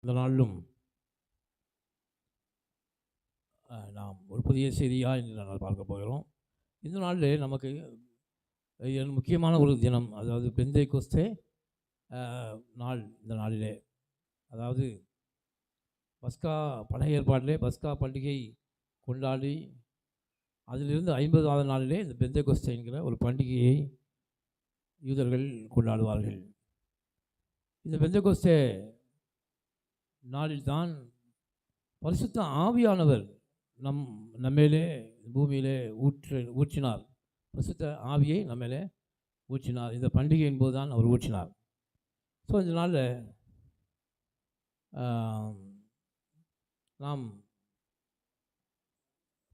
இந்த நாளிலும் நாம் ஒரு புதிய செய்தியாக இன்று நாங்கள் பார்க்க போகிறோம். இந்த நாளிலே நமக்கு முக்கியமான ஒரு தினம், அதாவது பெந்தைக்கோஸ்தே நாள். இந்த நாளிலே அதாவது பஸ்கா, பழைய ஏற்பாட்டிலே பஸ்கா பண்டிகை கொண்டாடி அதிலிருந்து 50வது நாளிலே இந்த பெந்தைக்கோஸ்தே என்கிற ஒரு பண்டிகையை யூதர்கள் கொண்டாடுவார்கள். இந்த பெந்தைக்கோஸ்தே நாளில்தான் பரிசுத்த ஆவியானவர் நம்மேலே பூமியிலே ஊற்றினார். பரிசுத்த ஆவியை நம்மேலே ஊற்றினார். இந்த பண்டிகையின் போது தான் அவர் ஊற்றினார். ஸோ இந்த நாளில் நாம்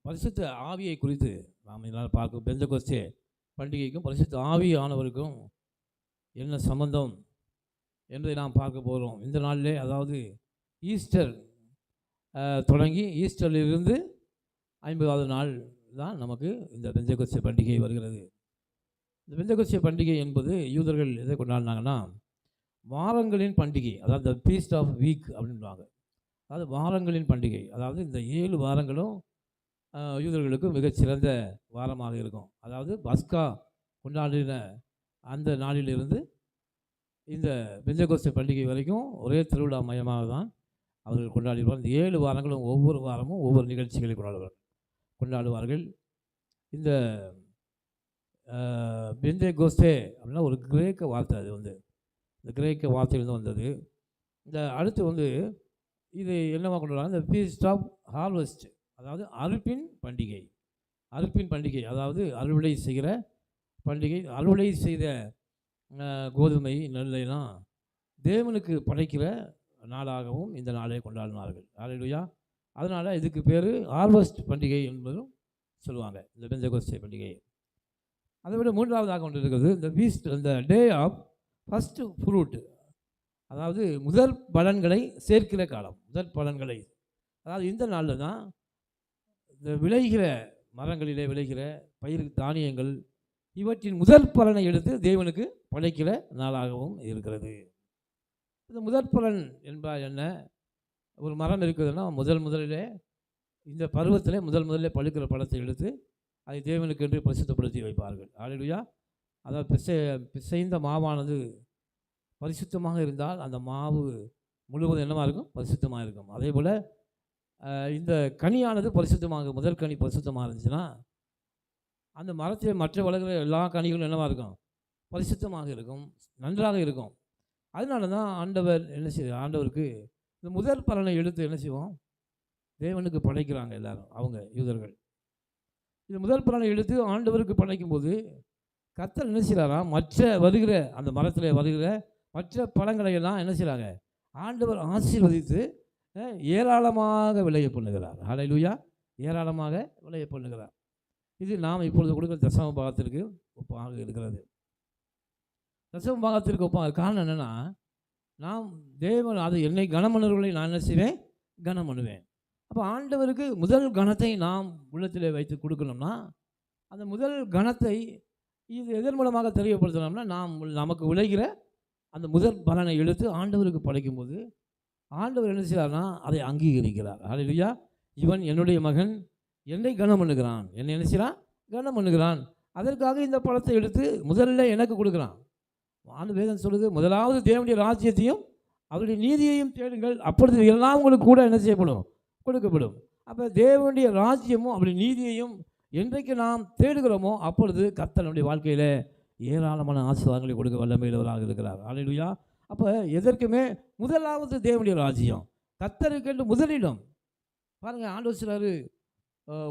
பரிசுத்த ஆவியை குறித்து நாம் இதனால் பார்க்கும். பெந்தெகோஸ்தே பண்டிகைக்கும் பரிசுத்த ஆவியானவருக்கும் என்ன சம்பந்தம் என்பதை நாம் பார்க்க போகிறோம் இந்த நாளிலே. அதாவது ஈஸ்டர் தொடங்கி ஈஸ்டரிலிருந்து 50வது நாள் தான் நமக்கு இந்த பெந்தெகோஸ்தே பண்டிகை வருகிறது. இந்த பெந்தெகோஸ்தே பண்டிகை என்பது யூதர்கள் எதை கொண்டாடினாங்கன்னா, வாரங்களின் பண்டிகை, அதாவது த ஃபீஸ்ட் ஆஃப் வீக் அப்படின்வாங்க. அதாவது வாரங்களின் பண்டிகை, அதாவது இந்த 7 வாரங்களும் யூதர்களுக்கு மிகச்சிறந்த வாரமாக இருக்கும். அதாவது பஸ்கா கொண்டாடின அந்த நாளிலிருந்து இந்த பெந்தெகோஸ்தே பண்டிகை வரைக்கும் ஒரே திருவிழா மையமாக தான் அவர்கள் கொண்டாடுவார்கள். இந்த 7 வாரங்களும் ஒவ்வொரு வாரமும் ஒவ்வொரு நிகழ்ச்சிகளை கொண்டாடுவார்கள். இந்த பெந்தெகோஸ்தே அப்படின்னா ஒரு கிரேக்க வார்த்தை. அது இந்த கிரேக்க வார்த்தையிலிருந்து வந்தது. இந்த அடுத்து இது என்னவா கொண்டாடுறாங்க, இந்த ஃபீஸ்ட் ஆஃப் ஹார்வெஸ்ட், அதாவது அறுப்பின் பண்டிகை. அறுப்பின் பண்டிகை அதாவது அறுவடை செய்கிற பண்டிகை. அறுவடை செய்த கோதுமை நெல்லைலாம் தேவனுக்கு படைக்கிற நாளாகவும் இந்த நாளை கொண்டாடினார்கள். அல்லேலூயா. அதனால் இதுக்கு பேர் ஹார்வெஸ்ட் பண்டிகை என்பதும் சொல்லுவாங்க, இந்த பெந்தெகோஸ்தே பண்டிகை. அதை விட மூன்றாவதாக கொண்டு இருக்கிறது இந்த ஃபீஸ்ட், இந்த டே ஆஃப் ஃபஸ்ட்டு ஃப்ரூட், அதாவது முதல் பலன்களை சேர்க்கிற காலம். முதல் பலன்களை, அதாவது இந்த நாளில் தான் இந்த விளைகிற மரங்களிலே விளைகிற பயிர் தானியங்கள் இவற்றின் முதல் பலனை எடுத்து தேவனுக்கு படைக்கிற நாளாகவும் இருக்கிறது. இந்த முதற் பலன் என்பால் என்ன? ஒரு மரம் இருக்குதுன்னா முதலிலே இந்த பருவத்திலே முதலிலே பழுக்கிற பழத்தை எடுத்து அதை தேவனுக்கு என்று பரிசுத்தப்படுத்தி வைப்பார்கள். அல்லேலூயா. அதாவது பிசைந்த மாவானது பரிசுத்தமாக இருந்தால் அந்த மாவு முழுவதும் என்னவாக இருக்கும்? பரிசுத்தமாக இருக்கும். அதே போல் இந்த கனியானது பரிசுத்தமாக, முதல் கனி பரிசுத்தமாக இருந்துச்சுன்னா அந்த மரத்தில் மற்ற வளர்கிற எல்லா கனிகளும் என்னவாக இருக்கும்? பரிசுத்தமாக இருக்கும், நன்றாக இருக்கும். அதனால தான் ஆண்டவர் என்ன செய்வார்? ஆண்டவருக்கு இந்த முதல் பலனை எடுத்து என்ன செய்வோம்? தேவனுக்கு படைக்கிறாங்க எல்லாரும், அவங்க யூதர்கள். இந்த முதல் பலனை எடுத்து ஆண்டவருக்கு படைக்கும்போது கர்த்தர் என்ன செய்கிறாராம்? மற்ற வருகிற அந்த மரத்தில் வருகிற மற்ற பழங்களை எல்லாம் என்ன செய்கிறாங்க? ஆண்டவர் ஆசீர்வதித்து ஏராளமாக விளைய பண்ணுகிறார். அல்லேலூயா. ஏராளமாக விளைய பண்ணுகிறார். இது நாம் இப்பொழுது கொடுக்குற தசம பாகத்திற்கு ஒப்பாக இருக்கிறது. தசம பாகத்திற்கு ஒப்பாக காரணம் என்னென்னா, நாம் தேவன் அது என்னை கனமனுவர்களை நான் என்ன செய்வேன்? கனம் பண்ணுவேன். அப்போ ஆண்டவருக்கு முதல் கணத்தை நாம் உள்ளத்தில் வைத்து கொடுக்கணும்னா, அந்த முதல் கணத்தை இது எதன் மூலமாக தெரியப்படுத்தணும்னா, நமக்கு விளைகிற அந்த முதல் பலனை எடுத்து ஆண்டவருக்கு படைக்கும்போது ஆண்டவர் என்ன செய்கிறார்னா அதை அங்கீகரிக்கிறார். அல்லேலூயா. இவன் என்னுடைய மகன், என்னை கனம் பண்ணுகிறான், என்னை என்ன செய்கிறான்? கனம் பண்ணுகிறான். அதற்காக இந்த பழத்தை எடுத்து முதல்ல எனக்கு கொடுக்குறான். ஆண்டு வேதம் சொல்லுது, முதலாவது தேவனுடைய ராஜ்யத்தையும் அவருடைய நீதியையும் தேடுங்கள், அப்பொழுது எல்லாம் உங்களுக்கு கூட என்ன செய்யப்படும்? கொடுக்கப்படும். அப்போ தேவனுடைய ராஜ்யமும் அவருடைய நீதியையும் என்றைக்கு நாம் தேடுகிறோமோ அப்பொழுது கர்த்தர் நம்முடைய வாழ்க்கையில் ஏராளமான ஆசீர்வாதங்களை கொடுக்க வல்லமையுள்ளவராக இருக்கிறார். அல்லேலூயா. அப்போ எதற்குமே முதலாவது தேவனுடைய ராஜ்யம், கர்த்தருக்கு என்று முதலிடம். பாருங்கள், ஆண்டவர் சொல்றாரு,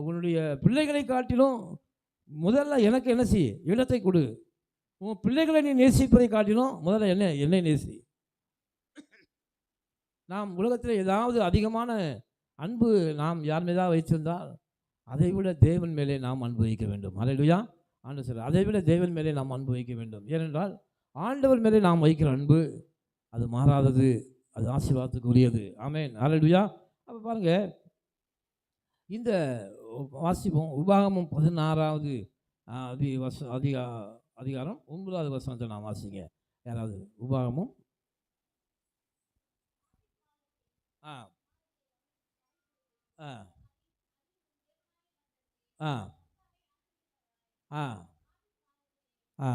உன்னுடைய பிள்ளைகளை காட்டிலும் முதல்ல எனக்கு என்ன செய்? இடத்தை கொடு. உன் பிள்ளைகளை நீ நேசிப்பதை காட்டிலும் முதல்ல என்னை நேசி. நாம் உலகத்தில் ஏதாவது அதிகமான அன்பு நாம் யார் மீதாக வைத்திருந்தால் அதை விட தேவன் மேலே நாம் அன்பு வைக்க வேண்டும். அல்லேலூயா. ஆண்டவர் சொல்றார், அதை விட தேவன் மேலே நாம் அன்பு வைக்க வேண்டும். ஏனென்றால் ஆண்டவர் மேலே நாம் வைக்கிற அன்பு அது மாறாதது, அது ஆசீர்வாதத்துக்கு உரியது. ஆமென். அல்லேலூயா. அப்போ பாருங்கள், இந்த வாசிப்போம். உபாகமம் 16வது அதிகாரம் 9வது வசனத்தை நாம் வாசிங்க. யாராவது உபாகமம் ஆ ஆ ஆ ஆ ஆ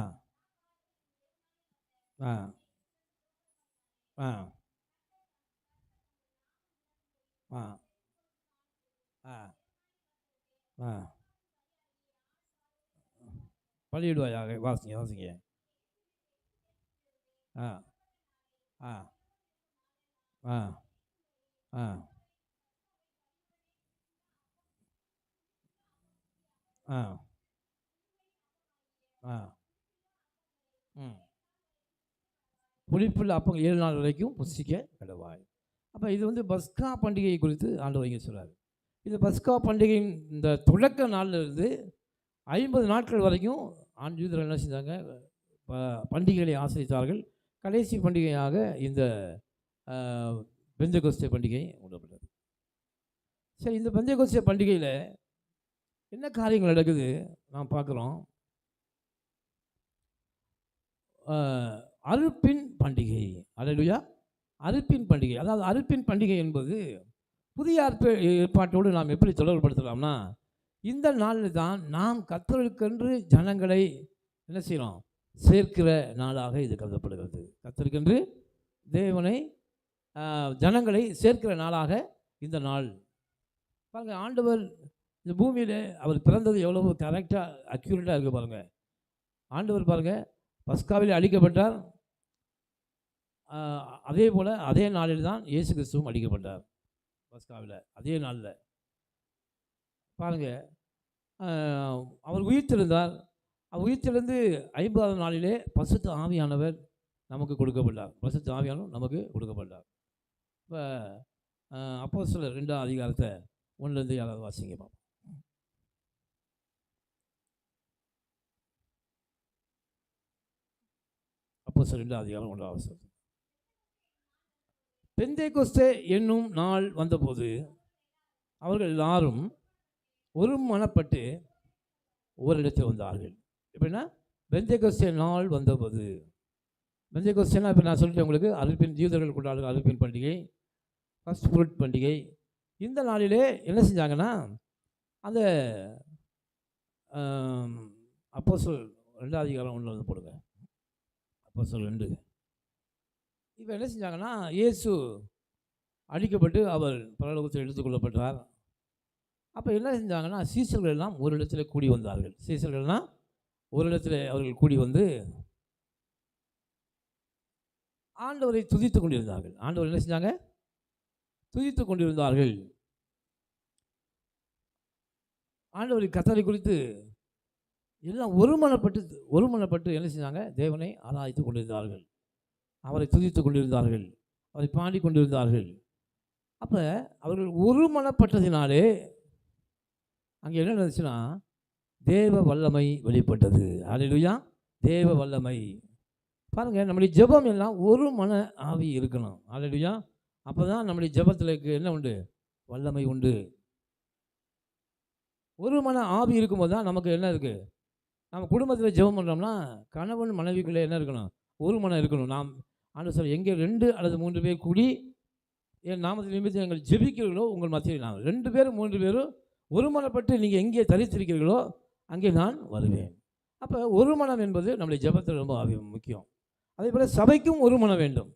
ஆ ஆ ஆ ஆ ஆ பலியிடுவாயாக. வாசிங்க வாசிங்க. ஆ ஆ ஆ ஆ ஆ ஆ ம் புளிப்புள்ள அப்பங்கள் 7 நாள் வரைக்கும் புசிக்க கடவாய். அப்போ இது வந்து பஸ்கா பண்டிகை குறித்து ஆண்டவர் இங்கே சொல்றாரு. இது பஸ்கா பண்டிகையின் இந்த தொடக்க நாள்ல இருந்து 50 நாட்கள் வரைக்கும் யூதர்கள் என்ன செஞ்சாங்க? பண்டிகைகளை ஆசரித்தார்கள். கடைசி பண்டிகையாக இந்த அ பெந்தெகோஸ்தே பண்டிகை கொண்டாடப்பட்டது. சரி, இந்த பெந்தெகோஸ்தே பண்டிகையில என்ன காரியங்கள் நடக்குது நாம் பார்க்குறோம். அ அறுப்பின் பண்டிகை. அல்லேலூயா! அறுப்பின் பண்டிகை. அதாவது அறுப்பின் பண்டிகை என்பது புதிய ஏற்பாட்டோடு நாம் எப்படி தொடர்புபடுத்தலாம்னா, இந்த நாளில் தான் நாம் கர்த்தருக்கென்று ஜனங்களை என்ன செய்கிறோம்? சேர்க்கிற நாளாக இது கருதப்படுகிறது. கர்த்தருக்கென்று தேவனை ஜனங்களை சேர்க்கிற நாளாக இந்த நாள். பாருங்க, ஆண்டவர் இந்த பூமியில அவர் பிறந்தது எவ்வளவு கரெக்ட்டா, அக்யூரேட்டா இருக்கு பாருங்க. ஆண்டவர் பாருங்க, பஸ்காவிலே அழிக்கப்பட்டார். அ அதேபோல அதே நாளில் தான் இயேசு கிறிஸ்துவும் அழிக்கப்பட்டார். பஸ்காவில அதே நாள்ல. பாருங்க, அ அவர் உயிர்த்தெழுந்தார். அவர் உயிர்த்தெழுந்து 50வது நாளிலே பரிசுத்த ஆவியானவர் நமக்கு கொடுக்கப்பட்டார். பரிசுத்த ஆவியானவர் நமக்கு கொடுக்கப்பட்டார். இப்ப அப்போஸ்தலர் 2ஆம் அதிகாரத்த 1லேருந்து 7வது வாசிங்க பார்ப்போம். அப்போஸ்தலர் 2ஆம் அதிகாரம் 1வது வசனம். பெந்தேகொஸ்தே என்னும் நாள் வந்தபோது அவர்கள் எல்லாரும் ஒருமனப்பட்டு ஓரிடத்தில் வந்தார்கள். எப்படின்னா, பெந்தேகொஸ்தே நாள் வந்தபோது, பெந்தேகொஸ்தேனா இப்போ நான் சொல்லிட்டேன் உங்களுக்கு, அறுப்பின் யூதர்கள் கொண்டாடுகிற அறுப்பின் பண்டிகை, ஃபர்ஸ்ட் ஃப்ரூட் பண்டிகை. இந்த நாளிலே என்ன செஞ்சாங்கன்னா, அந்த அப்போஸ்தலர் 2ஆம் அதிகாரம் 1ல வந்து போடுங்க. அப்போஸ்தலர் 2. இப்போ என்ன செஞ்சாங்கன்னா, இயேசு அழிக்கப்பட்டு அவர் பரலோகத்தில் எடுத்துக்கொள்ளப்பட்டார். அப்போ என்ன செஞ்சாங்கன்னா, சீசர்கள் எல்லாம் ஒரு இடத்துல கூடி வந்தார்கள். சீசர்கள்லாம் ஒரு இடத்துல அவர்கள் கூடி வந்து ஆண்டவரை துதித்துக் கொண்டிருந்தார்கள். ஆண்டவர் என்ன செஞ்சாங்க? துதித்துக் கொண்டிருந்தார்கள். ஆண்டவரை கர்த்தரை குறித்து எல்லாம் ஒருமனப்பட்டு என்ன செஞ்சாங்க? தேவனை ஆராதித்துக் கொண்டிருந்தார்கள். அவரை துதித்துக் கொண்டிருந்தார்கள். அவரை பாடிக் கொண்டிருந்தார்கள். அப்ப அவர்கள் ஒருமனப்பட்டதினாலே அங்கே என்ன நடந்துச்சுன்னா, தேவ வல்லமை வெளிப்பட்டது. அல்லேலூயா! தேவ வல்லமை. பாருங்க, நம்முடைய ஜெபம் எல்லாம் ஒரு மன ஆவி இருக்கணும். அல்லேலூயா! அப்பதான் நம்முடைய ஜெபத்தில் என்ன உண்டு? வல்லமை உண்டு. ஒரு மன ஆவி இருக்கும்போது தான் நமக்கு என்ன இருக்கு? நம்ம குடும்பத்தில் ஜெபம் பண்ணுறோம்னா, கணவன் மனைவிக்குள்ளே என்ன இருக்கணும்? ஒரு மனம் இருக்கணும். நாம் ஆண்டவர் சொல்றார், எங்கே 2 அல்லது 3 பேர் கூடி என் நாமத்தின் நிமித்தம் நீங்கள் ஜெபிக்கிறீர்களோ உங்கள் மத்தியில் நான் 2 பேரும் 3 பேரும் ஒருமனப்பட்டு நீங்கள் எங்கே தரித்திருக்கிறீர்களோ அங்கே நான் வருவேன். அப்போ ஒரு மனம் என்பது நம்முடைய ஜெபத்தில் ரொம்ப முக்கியம். அதேபோல் சபைக்கும் ஒரு மனம் வேண்டும்.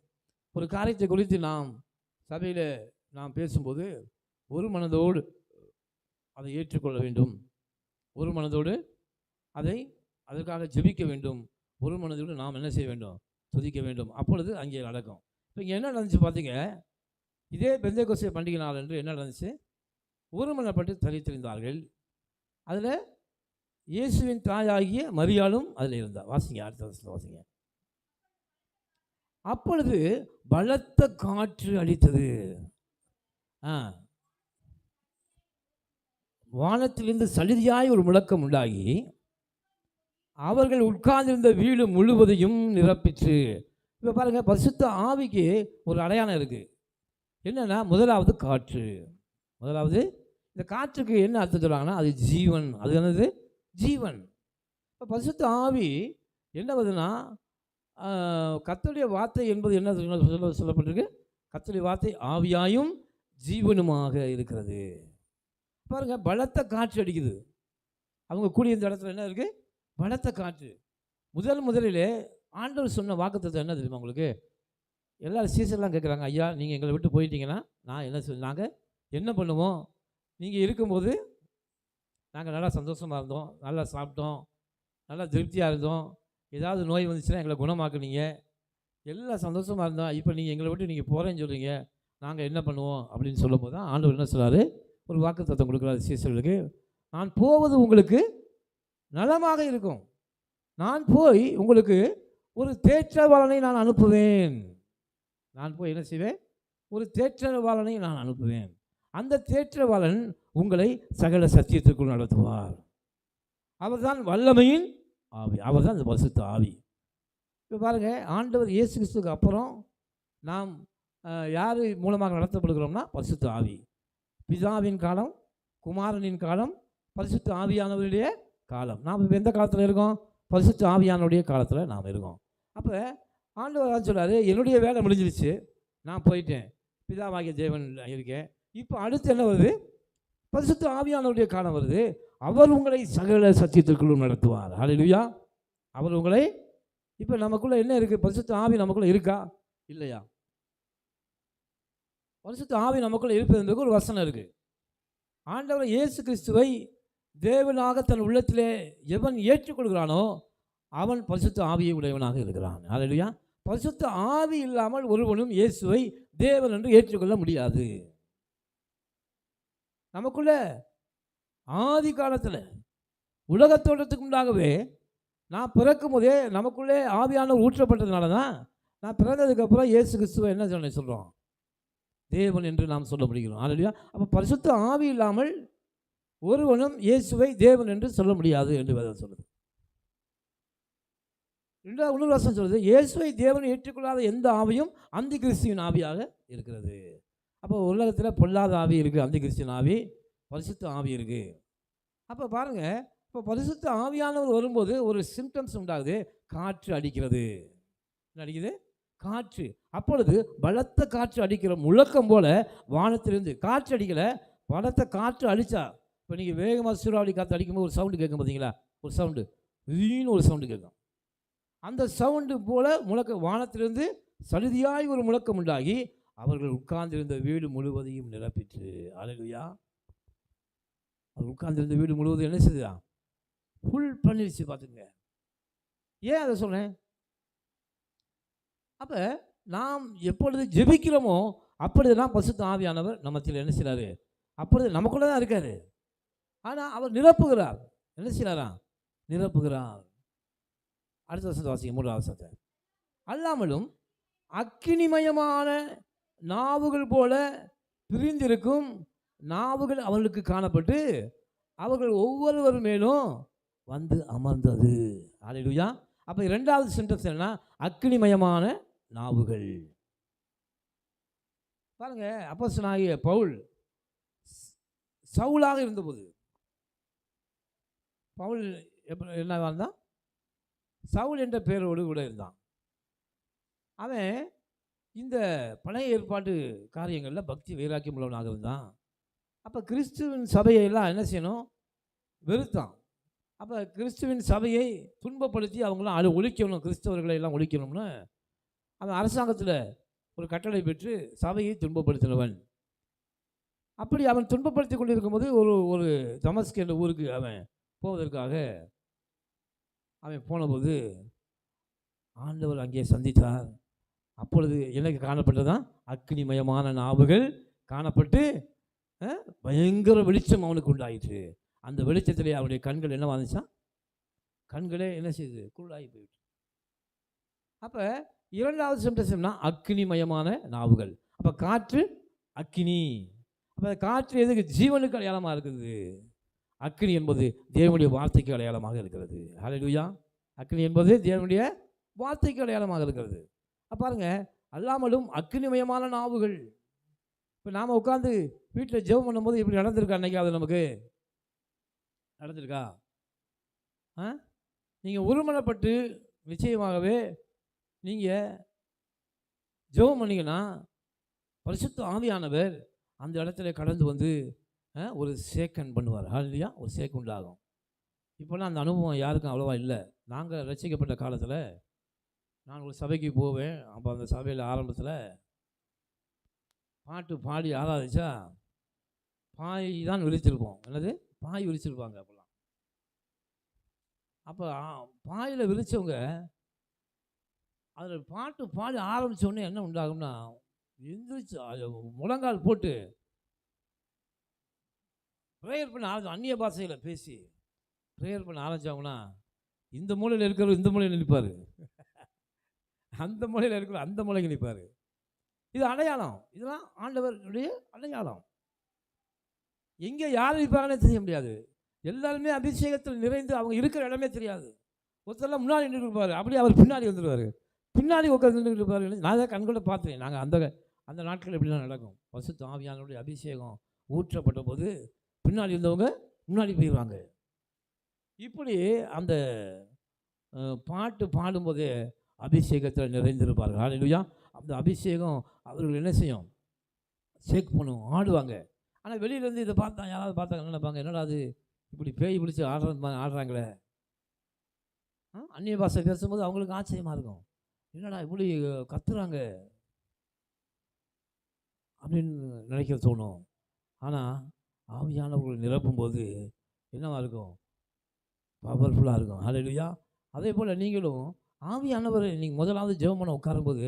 ஒரு காரியத்தை குறித்து நாம் சபையில் நாம் பேசும்போது ஒரு மனதோடு அதை ஏற்றுக்கொள்ள வேண்டும். ஒரு மனதோடு அதற்காக ஜெபிக்க வேண்டும். ஒரு மனதோடு நாம் என்ன செய்ய வேண்டும்? துதிக்க வேண்டும். அப்பொழுது அங்கே நடக்கும். இப்போ இங்கே என்ன நடந்துச்சு பார்த்தீங்க? இதே பெந்தேகொஸ்தே பண்டிகை நாள் என்று என்ன நடந்துச்சு? ஒருமனப்பட்டு தரித்திருந்தார்கள். அதில் இயேசுவின் தாயாகிய மரியாளும் அதில் இருந்தார். வாசிங்க, அடுத்த வசனத்தை வாசிங்க. அப்பொழுது பலத்த காற்று அடித்தது. வானத்திலிருந்து சலுதியாய் ஒரு முழக்கம் உண்டாகி அவர்கள் உட்கார்ந்திருந்த வீடு முழுவதையும் நிரப்பிற்று. இப்போ பாருங்க, பரிசுத்த ஆவிக்கு ஒரு அடையாளம் இருக்கு. என்னன்னா, முதலாவது காற்று. முதலாவது இந்த காற்றுக்கு என்ன அர்த்தம் சொல்றாங்கன்னா, அது ஜீவன். அது என்னது? ஜீவன். இப்போ பரிசுத்த ஆவி என்ன வருதுன்னா, கர்த்தருடைய வார்த்தை என்பது என்ன சொல்லப்பட்டிருக்கு? கர்த்தருடைய வார்த்தை ஆவியாயும் ஜீவனுமாக இருக்கிறது. பாருங்க, பலத்த காற்று அடிக்குது. அவங்க கூடிய இந்த இடத்துல என்ன இருக்குது? பலத்த காற்று. முதலிலே ஆண்டவர் சொன்ன வாக்குத்தத்தம் என்ன தெரியுமா உங்களுக்கு? எல்லாரும் சீசர்லாம் கேட்குறாங்க, ஐயா நீங்கள் எங்களை விட்டு போயிட்டீங்கன்னா நான் என்ன நாங்கள் என்ன பண்ணுவோம்? நீங்கள் இருக்கும்போது நாங்கள் நல்லா சந்தோஷமாக இருந்தோம், நல்லா சாப்பிட்டோம், நல்லா திருப்தியாக இருந்தோம், ஏதாவது நோய் வந்துச்சுன்னா எங்களை குணமாக்குனீங்க, எல்லாம் சந்தோஷமாக இருந்தோம். இப்போ நீங்கள் எங்களை விட்டு நீங்கள் போகிறேன்னு சொல்கிறீங்க, நாங்கள் என்ன பண்ணுவோம் அப்படின்னு சொல்லும்போது தான் ஆண்டவர் என்ன சொல்கிறாரு? ஒரு வாக்குத்தத்தம் கொடுக்குறாரு சீசர்களுக்கு. நான் போவது உங்களுக்கு நலமாக இருக்கும். நான் போய் உங்களுக்கு ஒரு தேற்றவாளனை நான் அனுப்புவேன். நான் போய் என்ன செய்வேன்? ஒரு தேற்றவாளனை நான் அனுப்புவேன். அந்த தேற்றவாளன் உங்களை சகல சத்தியத்திற்குள் நடத்துவார். அவர்தான் வல்லமையின் ஆவி, அவர்தான் இந்த பரிசுத்த ஆவி. இப்போ பாருங்கள், ஆண்டவர் இயேசு கிறிஸ்துவுக்கு அப்புறம் நாம் யார் மூலமாக நடத்தப்படுகிறோம்னா பரிசுத்த ஆவி. பிதாவின் காலம், குமாரனின் காலம், பரிசுத்த ஆவியானவருடைய காலம். நாம் இப்போ எந்த காலத்தில் இருக்கோம்? பரிசுத்த ஆவியானவருடைய காலத்தில் நாம் இருக்கோம். அப்போ ஆண்டவர் சொல்கிறாரு, என்னுடைய வேலை முடிஞ்சிருச்சு, நான் போயிட்டேன், பிதாவாகிய தேவன் இருக்கேன். இப்போ அடுத்து என்ன வருது? பரிசுத்த ஆவியானவருடைய காலம் வருது. அவர் உங்களை சகல சத்தியத்திற்குள்ளும் நடத்துவார். ஹல்லேலூயா. அவர் உங்களை, இப்போ நமக்குள்ளே என்ன இருக்குது? பரிசுத்த ஆவி நமக்குள்ளே இருக்கா இல்லையா? பரிசுத்த ஆவி நமக்குள்ளே இருப்பதற்கு ஒரு வசனம் இருக்குது. ஆண்டவர் இயேசு கிறிஸ்துவை தேவனாக தன் உள்ளத்திலே எவன் ஏற்றுக்கொள்கிறானோ அவன் பரிசுத்த ஆவியை உடையவனாக இருக்கிறான். ஹல்லேலூயா. பரிசுத்த ஆவி இல்லாமல் ஒருவனும் இயேசுவை தேவன் என்று ஏற்றுக்கொள்ள முடியாது. நமக்குள்ள ஆதி காலத்தில் உலகத்தோட்டத்துக்கு முன்னாகவே நான் பிறக்கும் போதே நமக்குள்ளே ஆவியானவர் ஊற்றப்பட்டதுனால தான் நான் பிறந்ததுக்கப்புறம் இயேசு கிறிஸ்துவை என்ன சொல்கிறோம்? தேவன் என்று நாம் சொல்ல முடிகிறோம். ஹல்லேலூயா. அப்போ பரிசுத்த ஆவி இல்லாமல் ஒருவனும் இயேசுவை தேவன் என்று சொல்ல முடியாது என்று வேதம் சொல்லுது. இன்னொரு வசனம் சொல்லுது, இயேசுவை தேவன் ஏற்றுக்கொள்ளாத எந்த ஆவியும் அந்தி கிறிஸ்துவின் ஆவியாக இருக்கிறது. அப்போ உலகத்தில் பொல்லாத ஆவி இருக்குது, அந்தி கிறிஸ்துவின் ஆவி, பரிசுத்த ஆவி இருக்குது. அப்போ பாருங்கள், இப்போ பரிசுத்த ஆவியானவர் வரும்போது ஒரு சிம்டம்ஸ் உண்டாகுது. காற்று அடிக்கிறது. என்ன அடிக்குது? காற்று. அப்பொழுது பலத்த காற்று அடிக்கிற முழக்கம் போல வானத்திலிருந்து காற்று அடிக்கலை, பலத்த காற்று அடித்தா. இப்போ நீங்கள் வேகமாக சூறாவளி காற்று அடிக்கும்போது ஒரு சவுண்டு கேட்கும் பார்த்தீங்களா? ஒரு சவுண்டு, வீணு ஒரு சவுண்டு கேட்கும். அந்த சவுண்டு போல முழக்க வானத்திலிருந்து சலுதியாய் ஒரு முழக்கம் உண்டாகி அவர்கள் உட்கார்ந்திருந்த வீடு முழுவதையும் நிரப்பிற்று. ஹல்லேலூயா. அவர் உட்கார்ந்திருந்த வீடு முழுவதும் என்ன செய்யுதா? ஃபுல் பண்ணிடுச்சு. பார்த்துங்க. ஏன் அதை சொன்னேன்? அப்போ நாம் எப்பொழுது ஜெபிக்கிறோமோ அப்பொழுது தான் பரிசுத்த ஆவியானவர் நமத்தில் என்ன செய்கிறாரு? அப்பொழுது நமக்குள்ளே தான் இருக்காரு. ஆனால் அவர் நிரப்புகிறார். என்ன செய்கிறாரா? நிரப்புகிறார். அடுத்த வருஷத்தை வாசிங்க, 3வது வருஷத்தை. அல்லாமலும் அக்கினிமயமான நாவுகள் போல பிரிந்திருக்கும் நாவுகள் அவர்களுக்கு காணப்பட்டு அவர்கள் ஒவ்வொருவர் மேலும் வந்து அமர்ந்தது. ஹல்லேலூயா. அப்போ 2வது சென்டென்ஸ் என்னன்னா, அக்கினிமயமான நாவுகள். பாருங்க, அப்போஸ்தலனாகிய பவுல் சவுலாக இருந்தபோது, பவுல் என்ன இருந்தான்? சவுல் என்ற பெயரோடு கூட இருந்தான். அவன் இந்த பழைய ஏற்பாட்டு காரியங்களில் பக்தி வைராக்கியம் உள்ளவனாக இருந்தான். அப்போ கிறிஸ்துவின் சபையெல்லாம் என்ன செய்யணும்? வெறுத்தான். அப்போ கிறிஸ்துவின் சபையை துன்பப்படுத்தி அவங்களாம் ஒழிக்கணும், கிறிஸ்தவர்களை எல்லாம் ஒழிக்கணும்னு அவன் அரசாங்கத்தில் ஒரு கட்டளை பெற்று சபையை துன்பப்படுத்தினவன். அப்படி அவன் துன்பப்படுத்தி கொண்டிருக்கும்போது ஒரு தமஸ்கு என்ற ஊருக்கு அவன் போவதற்காக அவன் போனபோது ஆண்டவர் அங்கே சந்தித்தார். அப்பொழுது எனக்கு காணப்பட்டதான் அக்னிமயமான நாவுகள் காணப்பட்டு பயங்கர வெளிச்சம் அவனுக்கு உண்டாயிற்று. அந்த வெளிச்சத்திலே அவனுடைய கண்கள் என்ன வந்துச்சான்? கண்களே என்ன செய்யுது? குருடாகி போயிட்டு. அப்போ 2வது சென்டென்ஸ்னா அக்னிமயமான நாவுகள். அப்போ காற்று அக்னி. அப்போ காற்று எதுக்கு? ஜீவனுக்கு அடையாளமாக இருக்குது. அக்னி என்பது தேவனுடைய வார்த்தைக்கு அடையாளமாக இருக்கிறது. ஹல்லேலூயா. அக்னி என்பது தேவனுடைய வார்த்தைக்கு அடையாளமாக இருக்கிறது. பாருங்க, அல்லாமலும் அக்னிமயமான நாவுகள். இப்போ நாம் உட்காந்து வீட்டில் ஜெபம் பண்ணும்போது இப்படி நடந்திருக்கா? அன்னைக்காவது நமக்கு நடந்திருக்கா? நீங்கள் ஒருமனப்பட்டு நிச்சயமாகவே நீங்கள் ஜெபம் பண்ணிங்கன்னா பரிசுத்த ஆவியானவர் அந்த இடத்துல கடந்து வந்து ஒரு சேக்கன் பண்ணுவார். ஹல்லேலூயா. ஒரு சேக் உண்டாகும். இப்போலாம் அந்த அனுபவம் யாருக்கும் அவ்வளோவா இல்லை. நாங்கள் ரட்சிக்கப்பட்ட காலத்தில் நான் ஒரு சபைக்கு போவேன். அப்போ அந்த சபையில் ஆரம்பத்தில் பாட்டு பாடி ஆராதிச்சா பாய் தான் விரிச்சிருப்போம். என்னது? பாய் விரிச்சிருப்பாங்க அப்போல்லாம். அப்போ பாயில் விரித்தவங்க அதில் பாட்டு பாடி ஆரம்பித்தோடனே என்ன உண்டாகும்னா, எந்திரிச்சு முழங்கால் போட்டு ப்ரேயர் பண்ண ஆரம்பிச்சோம். அந்நிய பாஷையில் பேசி ப்ரேயர் பண்ண ஆரம்பித்தாங்கன்னா, இந்த மூலையில் இருக்கிறவர் இந்த மூலையில் நிற்பார், அந்த மூலையில் இருக்கிற அந்த மூலைக்கு நிற்பார். இது அடையாளம். இதெல்லாம் ஆண்டவருடைய அடையாளம். எங்கே யார் நிற்பாங்கன்னே தெரிய முடியாது. எல்லாருமே அபிஷேகத்தில் நிறைந்து அவங்க இருக்கிற இடமே தெரியாது. ஒருத்தரெல்லாம் முன்னாடி நின்று இருப்பார், அப்படியே அவர் பின்னாடி வந்துடுவார், பின்னாடி உட்காந்து நின்று இருப்பார். நான் தான் கண்கூட பார்த்தேன். நாங்கள் அந்த நாட்கள் எப்படிலாம் நடக்கும். பரிசுத்த ஆவியானவருடைய அபிஷேகம் ஊற்றப்பட்ட போது பின்னாடி இருந்தவங்க முன்னாடி போயிடுவாங்க. இப்படி அந்த பாட்டு பாடும்போதே அபிஷேகத்தில் நிறைந்திருப்பார்கள். ஹல்லேலூயா. அந்த அபிஷேகம் அவர்கள் என்ன செய்யும்? ஷேக் பண்ணும், ஆடுவாங்க. ஆனால் வெளியிலேருந்து இதை பார்த்தா யாராவது பார்த்தாங்க என்ன நினைப்பாங்க? என்னடா அது இப்படி பேய் பிடிச்சி ஆடுறாங்களே. அந்நிய பாஷை பேசும்போது அவங்களுக்கு ஆச்சரியமாக இருக்கும். என்னடா இப்படி கத்துறாங்க அப்படின்னு நினைக்க தோணும். ஆனால் ஆவியானவர்கள் நிரப்பும்போது என்னவா இருக்கும்? பவர்ஃபுல்லாக இருக்கும். ஹல்லேலூயா. அதே போல் நீங்களும் ஆவியானவரை நீங்கள் முதலாவது ஜெபம் பண்ண உட்காரும்போது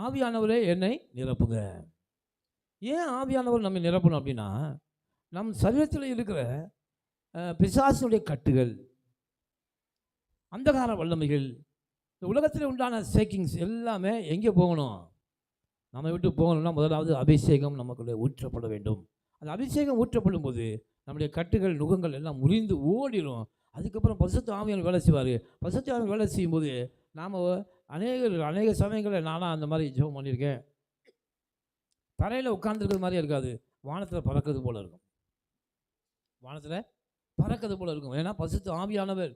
ஆவியானவரே என்னை நிரப்புங்க. ஏன் ஆவியானவர் நம்ம நிரப்பணும் அப்படின்னா, நம் சரீரத்தில் இருக்கிற பிசாசினுடைய கட்டுகள், அந்தகார வல்லமைகள், இந்த உலகத்தில் உண்டான சேக்கிங்ஸ் எல்லாமே எங்கே போகணும்? நம்ம விட்டு போகணும்னா முதலாவது அபிஷேகம் நமக்குள்ளே ஊற்றப்பட வேண்டும். அந்த அபிஷேகம் ஊற்றப்படும் போது நம்முடைய கட்டுகள் நுகங்கள் எல்லாம் முறிந்து ஓடிடும். அதுக்கப்புறம் பரிசுத்த ஆவியானவர் வேலை செய்வார். பரிசுத்த ஆவியானவர் வேலை செய்யும்போது நாம் அநேக சமயங்களில் நானாக அந்த மாதிரி ஜெபம் பண்ணியிருக்கேன். தரையில் உட்கார்ந்துருக்கிறது மாதிரியே இருக்காது, வானத்தில் பறக்கிறது போல் இருக்கும். வானத்தில் பறக்கிறது போல் இருக்கும். ஏன்னா பரிசுத்த ஆவியானவர்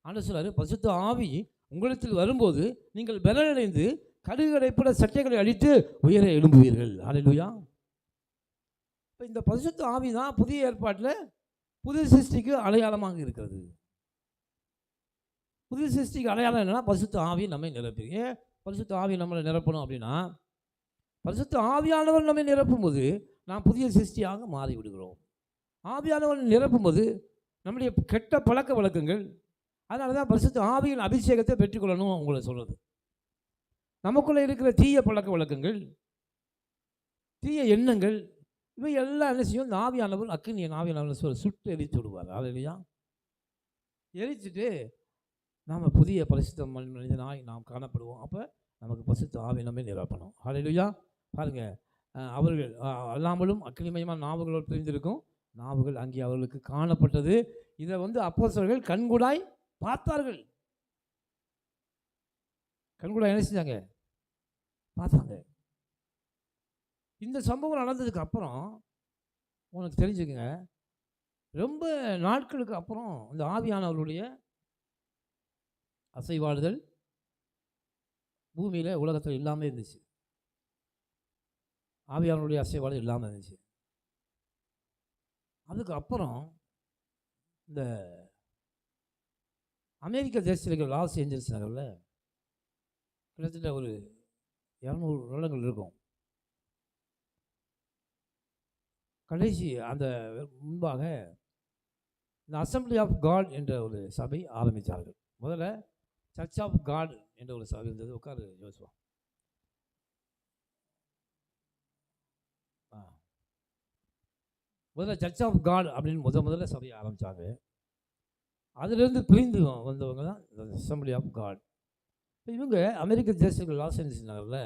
ஆண்டவர் சொல்றாரு, பரிசுத்த ஆவி உங்களிடத்தில் வரும்போது நீங்கள் பலனடைந்து கடுகுகளை போல சட்டைகளை அடித்து உயர எழும்புவீர்கள். ஹல்லேலூயா. இப்போ இந்த பரிசுத்த ஆவி தான் புதிய ஏற்பாட்டில் புது சிருஷ்டிக்கு அடையாளமாக இருக்கிறது. புது சிருஷ்டிக்கு அடையாளம் என்னன்னா, பரிசுத்த ஆவி நம்மை நிரப்பி. ஏன் பரிசுத்த ஆவி நம்மளை நிரப்பணும் அப்படின்னா, பரிசுத்த ஆவியானவர் நம்மை நிரப்பும்போது நாம் புதிய சிருஷ்டியாக மாறி விடுகிறோம். ஆவியானவர் நிரப்பும்போது நம்முடைய கெட்ட பழக்க வழக்கங்கள், அதனால தான் பரிசுத்த ஆவியின் அபிஷேகத்தை பெற்றுக்கொள்ளணும் உங்களை சொல்கிறது. நமக்குள்ளே இருக்கிற தீய பழக்க வழக்கங்கள், தீய எண்ணங்கள், இவை எல்லாம் என்ன செய்யும்? இந்த ஆவியானவர் அக்கினியை ஆவியானவர் சுட்டு எரித்து விடுவார். ஹல்லேலூயா. எரிச்சுட்டு நாம் புதிய பரிசுத்த மனிதனாய் நாம் காணப்படுவோம். அப்போ நமக்கு பரிசுத்த ஆவி நம்மை நிரப்பணும். ஹல்லேலூயா. பாருங்கள், அவர்கள் அல்லாமலும் அக்கினிமயமான நாவுகளோடு பிரிந்திருக்கும் நாவுகள் அங்கே அவர்களுக்கு காணப்பட்டது. இதை அப்போஸ்தலர்கள் கண்கூடாய் பார்த்தார்கள். கண்கூடாய் என்ன செஞ்சாங்க? பார்த்தாங்க. இந்த சம்பவம் நடந்ததுக்கு அப்புறம் உனக்கு தெரிஞ்சுக்கங்க, ரொம்ப நாட்களுக்கு அப்புறம் இந்த ஆவியானவர்களுடைய அசைவாடுதல் பூமியில் உலகத்தில் இல்லாமல் இருந்துச்சு. ஆவியானவருடைய அசைவாடு இல்லாமல் இருந்துச்சு. அதுக்கப்புறம் இந்த அமெரிக்க தேசத்தில் லாஸ் ஏஞ்சல்ஸ் நகரில் கிட்டத்தட்ட ஒரு 200 வருடங்கள் இருக்கும். கடைசி அந்த முன்பாக இந்த அசம்பிளி ஆஃப் காட் என்ற ஒரு சபை ஆரம்பித்தார்கள். முதல்ல சர்ச் ஆஃப் காட் என்ற ஒரு சபை இருந்தது. உட்காரு யோசுவா. முதல்ல சர்ச் ஆஃப் காட் அப்படின்னு முதல்ல சபையை ஆரம்பித்தாங்க. அதிலிருந்து பிரிந்து வந்தவங்க தான் இந்த அசம்பிளி ஆஃப் காட். இவங்க அமெரிக்க தேசத்தில் லாஸ் ஏஞ்சல்ஸ் நகரில்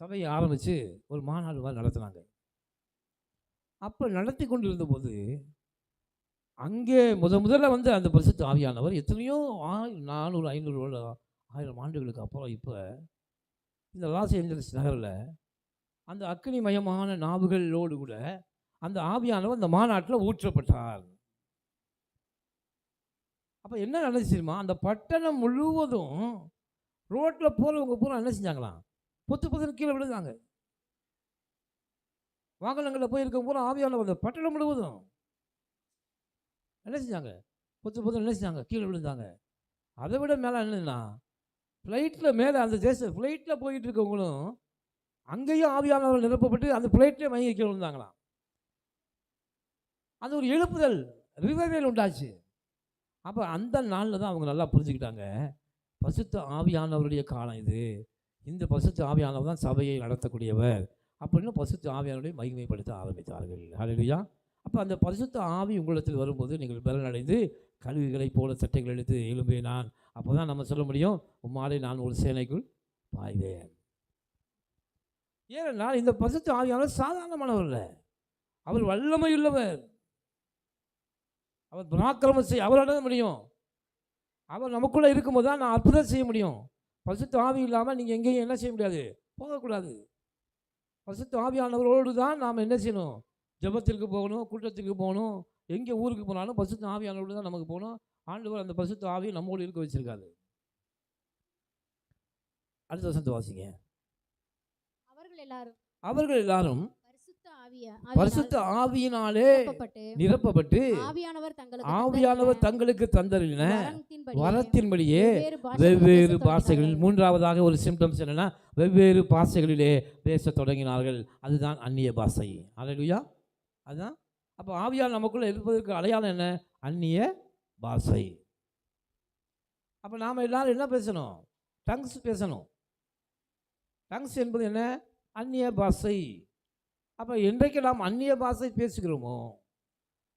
சபையை ஆரம்பித்து ஒரு மாநாடு மாதிரி நடத்தினாங்க. அப்போ நடத்தி கொண்டு இருந்தபோது அங்கே முதல்ல அந்த பரிசுத்த ஆவியானவர் எத்தனையோ 400, 500, 1000 ஆண்டுகளுக்கு அப்புறம் இப்போ இந்த லாஸ் ஏஞ்சல்ஸ் நகரில் அந்த அக்கினிமயமான நாவுகளோடு கூட அந்த ஆவியானவர் அந்த மாநாட்டில் ஊற்றப்பட்டார். அப்போ என்ன நடந்துச்சு தெரியுமா? அந்த பட்டணம் முழுவதும் ரோட்டில் போகிறவங்க பூரா என்ன செஞ்சாங்களாம்? பொத்து பொத்துன்னு கீழே விழுந்தாங்க. வாகனங்களில் போயிருக்கும் போது ஆவியானவர் அந்த பட்டணம் முழுவதும் என்ன செஞ்சாங்க? பொத்து பொத்து என்ன செஞ்சாங்க? கீழே விழுந்தாங்க. அதை விட மேலே என்னன்னா, ஃப்ளைட்டில் மேலே அந்த ஃப்ளைட்டில் போயிட்டு இருக்கவங்களும் அங்கேயும் ஆவியானவர் நிரப்பப்பட்டு அந்த ஃப்ளைட்லேயே மயங்கி கீழே விழுந்தாங்களாம். அது ஒரு எழுப்புதல், ரிவைவல் உண்டாச்சு. அப்போ அந்த நாளில் தான் அவங்க நல்லா புரிஞ்சுக்கிட்டாங்க, பரிசுத்த ஆவியானவருடைய காலம் இது. இந்த பரிசுத்த ஆவியானவர் தான் சபையை நடத்தக்கூடியவர் அப்படின்னு பரிசுத்த ஆவியானவரை மகிமைப்படுத்த ஆரம்பித்தார்கள். ஹல்லேலூயா. அப்போ அந்த பரிசுத்த ஆவி உங்களிடத்தில் வரும்போது நீங்கள் பலனடைந்து கழுகுகளைப் போல சட்டைகள் எடுத்து எழும்பே நான். அப்போ தான் நம்ம சொல்ல முடியும், உம்மாலே நான் ஒரு சேனைக்குள் பாய்வேன். ஏனென்றால் இந்த பரிசுத்த ஆவியானவர் சாதாரணமானவர் இல்லை, அவர் வல்லமையுள்ளவர், அவர் பராக்கிரமம் செய்ய அவரால் முடியும். அவர் நமக்குள்ளே இருக்கும்போது தான் நான் அற்புதம் செய்ய முடியும். பரிசுத்த ஆவி இல்லாமல் நீங்கள் எங்கேயும் என்ன செய்ய முடியாது, போகக்கூடாது. பரிசுத்த ஆவியானவரோடு தான் நாம் என்ன செய்யணும், ஜெபத்திற்கு போகணும், கூட்டத்திற்கு போகணும், எங்கே ஊருக்கு போனாலும் பரிசுத்த ஆவியானவரோடு தான் நமக்கு போகணும். ஆண்டவர் அந்த பரிசுத்த ஆவியை நம்மோடு இருக்க வச்சிருக்காரு. அடுத்த வசனத்தை வாசிங்க. அவர்கள் எல்லாரும் பரிசுத்த ஆவியினாலே நிரப்பப்பட்டு ஆவியானவர் தங்களுக்கு தந்தரின வரத்தின்படியே வெவ்வேறு பாஷைகளில், மூன்றாவதாக ஒரு சிம்டம்ஸ் என்னன்னா, வெவ்வேறு பாஷைகளிலே பேச தொடங்கினார்கள். அதுதான் அந்நிய பாஷை. அல்லேலூயா. அதுதான். அப்போ ஆவியால் நமக்குள்ள இருப்பதற்கு அடையாளம் என்ன? அந்நிய பாஷை. அப்போ நாம் எல்லாரும் என்ன பேசணும்? டங்ஸ் பேசணும். டங்ஸ் என்பது என்ன? அந்நிய பாஷை. அப்போ என்றைக்கு நாம் அந்நிய பாஷை பேசுகிறோமோ,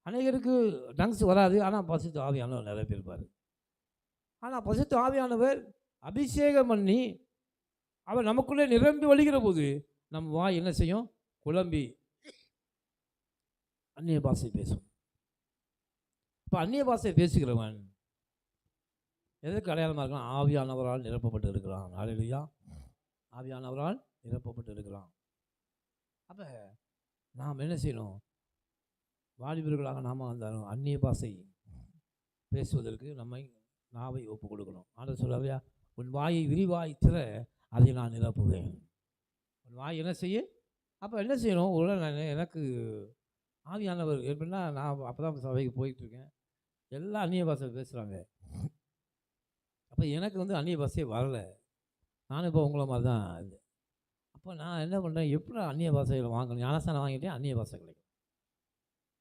அநேகருக்கு டங்ஸ் வராது, ஆனால் பரிசுத்த ஆவியானவர் நிறைய பேர் இருப்பார். ஆனால் பரிசுத்த ஆவியானவர் அபிஷேகம் பண்ணி அவர் நமக்குள்ளே நிரம்பி வழிகிற போது நம் வாய் என்ன செய்யும்? குழம்பி அந்நிய பாஷை பேசும். இப்போ அந்நிய பாஷை பேசுகிறவன் எதற்கு அடையாளமாக இருக்கான்? ஆவியானவரால் நிரப்பப்பட்டு இருக்கிறான். அல்லேலூயா. ஆவியானவரால் நிரப்பப்பட்டு இருக்கிறான். அப்போ நாம் என்ன செய்யணும்? வாலிபர்களாக நாம் அந்த அந்நிய பாஷை பேசுவதற்கு நம்மை நாவை ஒப்பு கொடுக்கணும். ஆண்டவர் சொல்றாருயா, உன் வாயை விரிவாய் திற, அதை நான் நிரப்புவேன். உன் வாய் என்ன செய்ய? அப்போ என்ன செய்யணும்? ஒரு எனக்கு ஆவியானவர் எப்படின்னா, நான் அப்போ தான் சபைக்கு போயிட்டுருக்கேன், எல்லாம் அந்நிய பாஷை பேசுகிறாங்க. அப்போ எனக்கு அந்நிய பாஷையே வரலை. நானும் இப்போ உங்களை மாதிரி தான் இது. அப்போ நான் என்ன பண்ணுறேன், எப்படி அந்நிய பாஷையில் வாங்கணும்? ஞானஸ்தானம் வாங்கிட்டேன், அந்நிய பாஷை கிடைக்கும்.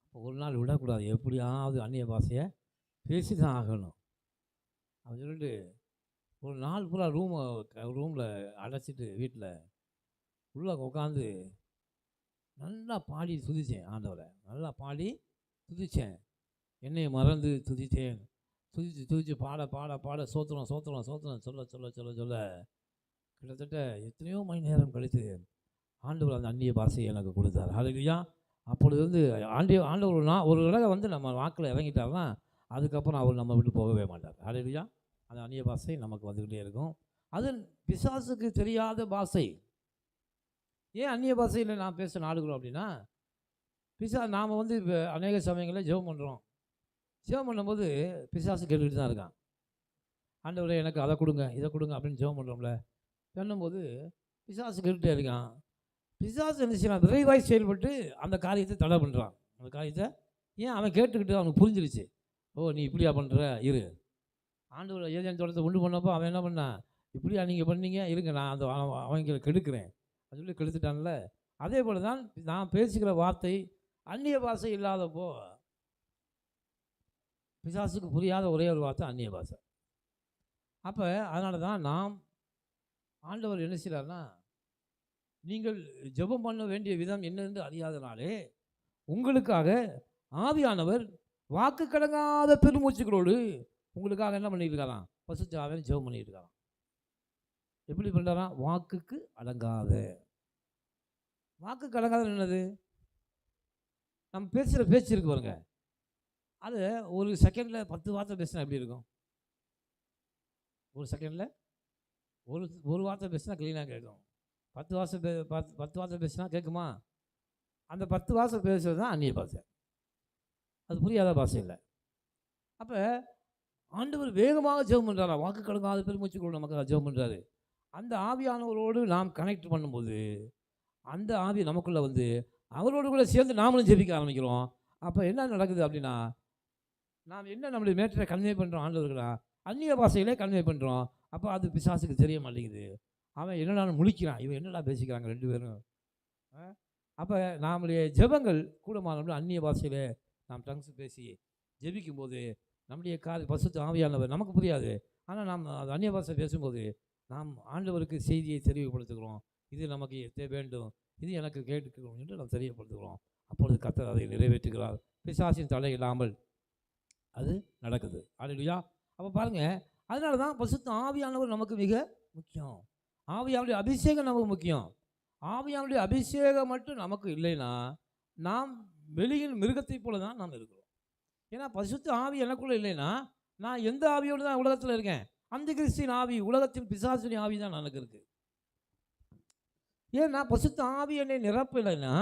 இப்போ ஒரு நாள் விடக்கூடாது, எப்படியாவது அந்நிய பாஷையை பேசி தான் ஆகணும் அப்படின்னு சொல்லிட்டு ஒரு நாள் பூரா ரூமில் அடைச்சிட்டு வீட்டில் உள்ளே உட்காந்து நல்லா பாடி துதித்தேன். ஆண்டவரை நல்லா பாடி துதித்தேன். என்னை மறந்து துதித்தேன். துதித்து பாட பாட பாட சோத்திரம் சோத்திரம் சோத்திரம் சொல்ல சொல்ல சொல்ல சொல்ல கிட்டத்தட்ட எத்தனையோ மணி நேரம் கழித்து ஆண்டவர் அந்த அந்நிய பாஷையை எனக்கு கொடுத்தார். ஹல்லேலூயா. அப்பொழுது ஆண்டவர் ஒரு தடவை நம்ம வாக்கில் இறங்கிட்டார்னா அதுக்கப்புறம் அவர் நம்ம விட்டு போகவே மாட்டார். ஹல்லேலூயா. அந்த அந்நிய பாஷை நமக்கு வந்துக்கிட்டே இருக்கும். அது பிசாசுக்கு தெரியாத பாஷை. ஏன் அந்நிய பாஷையில் நான் பேச நாடுகிறோம் அப்படின்னா, நாம் இப்போ அநேக சமயங்களில் ஜெபம் பண்ணுறோம். ஜெபம் பண்ணும்போது பிசாசு கேட்டுக்கிட்டு தான் இருக்கான். ஆண்டவரே எனக்கு அதை கொடுங்க இதை கொடுங்க அப்படின்னு ஜெபம் பண்ணுறோம்ல, பண்ணும்போது பிசாசு கேட்டுகிட்டே இருக்கான். பிசாசு என்ன செய்யலாம்? விரைவாய் செயல்பட்டு அந்த காரியத்தை தடை பண்ணுறான். அந்த காரியத்தை ஏன் அவன் கேட்டுக்கிட்டு அவனுக்கு புரிஞ்சிருச்சு. ஓ நீ இப்படியா பண்ணுற, இரு. ஆண்டவர் ஏதேன் தோட்டத்தை உண்டு பண்ணப்போ அவன் என்ன பண்ணான்? இப்படியா நீங்கள் பண்ணீங்க, இருங்க நான் அந்த அவங்களை கெடுக்கிறேன் அது சொல்லி கெடுத்துட்டான்ல. அதே போல் தான் நான் பேசுகிற வார்த்தை அந்நிய பாஷை இல்லாதப்போ பிசாசுக்கு புரியாத ஒரே ஒரு வார்த்தை அந்நிய பாஷை. அப்போ அதனால தான் நாம் ஆண்டவர் என்ன செய்கிறார்னா, நீங்கள் ஜெபம் பண்ண வேண்டிய விதம் என்னென்று அறியாதனாலே உங்களுக்காக ஆவியானவர் வாக்கு கடங்காத பெருமூச்சுகளோடு உங்களுக்காக என்ன பண்ணிட்டு இருக்காராம்? பரிசுத்த ஆவியானவர் ஜெபம் பண்ணிட்டு இருக்காராம். எப்படி பண்ணுறாராம்? வாக்குக்கு அடங்காத. வாக்குக்கு அடங்காத என்னது? நம்ம பேசுகிற பேச்சு இருக்கு பாருங்க, அது ஒரு செகண்டில் 10 வார்த்தை பேசினா எப்படி இருக்கும்? ஒரு செகண்டில் ஒரு வார்த்தை பேசினா க்ளீனாக கேட்கும். 10 வார்த்தை பேசினா கேட்குமா? அந்த 10 வார்த்தை பேசுகிறது தான் அந்நிய பாஷை. அது புரியாத பாஷை இல்லை. அப்போ ஆண்டவர் வேகமாக ஜெபம் பண்ணுறாரா, வாக்கு கடங்காத பெருமூச்சுக்குள்ள நமக்கு ஜெபம் பண்ணுறாரு. அந்த ஆவியானவரோடு நாம் கனெக்ட் பண்ணும்போது அந்த ஆவி நமக்குள்ளே அவரோடு கூட சேர்ந்து நாமளும் ஜெபிக்க ஆரம்பிக்கிறோம். அப்போ என்ன நடக்குது அப்படின்னா, நாம் என்ன நம்முடைய மேட்டரை கன்வே பண்ணுறோம் ஆண்டவர்களா, அந்நிய பாஷையிலே கன்வே பண்ணுறோம். அப்போ அது பிசாசுக்கு தெரிய மாட்டேங்குது. அவன் என்னடா முழிக்கிறான், இவன் என்னடா பேசிக்கிறாங்க 2 பேரும். அப்போ நம்முடைய ஜெபங்கள் கூடமானவர்கள் அந்நிய பாஷையில் நாம் டங்ஸ் பேசி ஜெபிக்கும்போது நம்முடைய பரிசுத்த ஆவியானவர் நமக்கு புரியாது. ஆனால் நாம் அது அந்நிய பாஷை பேசும்போது நாம் ஆண்டவருக்கு செய்தியை தெரியப்படுத்துகிறோம். இது நமக்கு வேண்டும், இது எனக்கு கேட்டுக்கிறோம் என்று நாம் தெரியப்படுத்துகிறோம். அப்பொழுது கர்த்தர் அதை நிறைவேற்றுகிறார். பிசாசின் தடை இல்லாமல் அது நடக்குது. அல்லேலூயா. அப்போ பாருங்கள், அதனால தான் பரிசுத்த ஆவியானவர் நமக்கு மிக முக்கியம். ஆவியானுடைய அபிஷேகம் நமக்கு முக்கியம். ஆவியானுடைய அபிஷேகம் மட்டும் நமக்கு இல்லைன்னா நாம் வெளியில் மிருகத்தை போல தான் நாம் இருக்கிறோம். ஏன்னா பரிசுத்த ஆவி எனக்குள்ளே இல்லைன்னா நான் எந்த ஆவியோடு தான் உலகத்தில் இருக்கேன்? அந்த கிறிஸ்தின் ஆவி, உலகத்தின் பிசாசின் ஆவி தான் எனக்கு இருக்குது. ஏன்னா பரிசுத்த ஆவி என்னை நிரப்பலைன்னா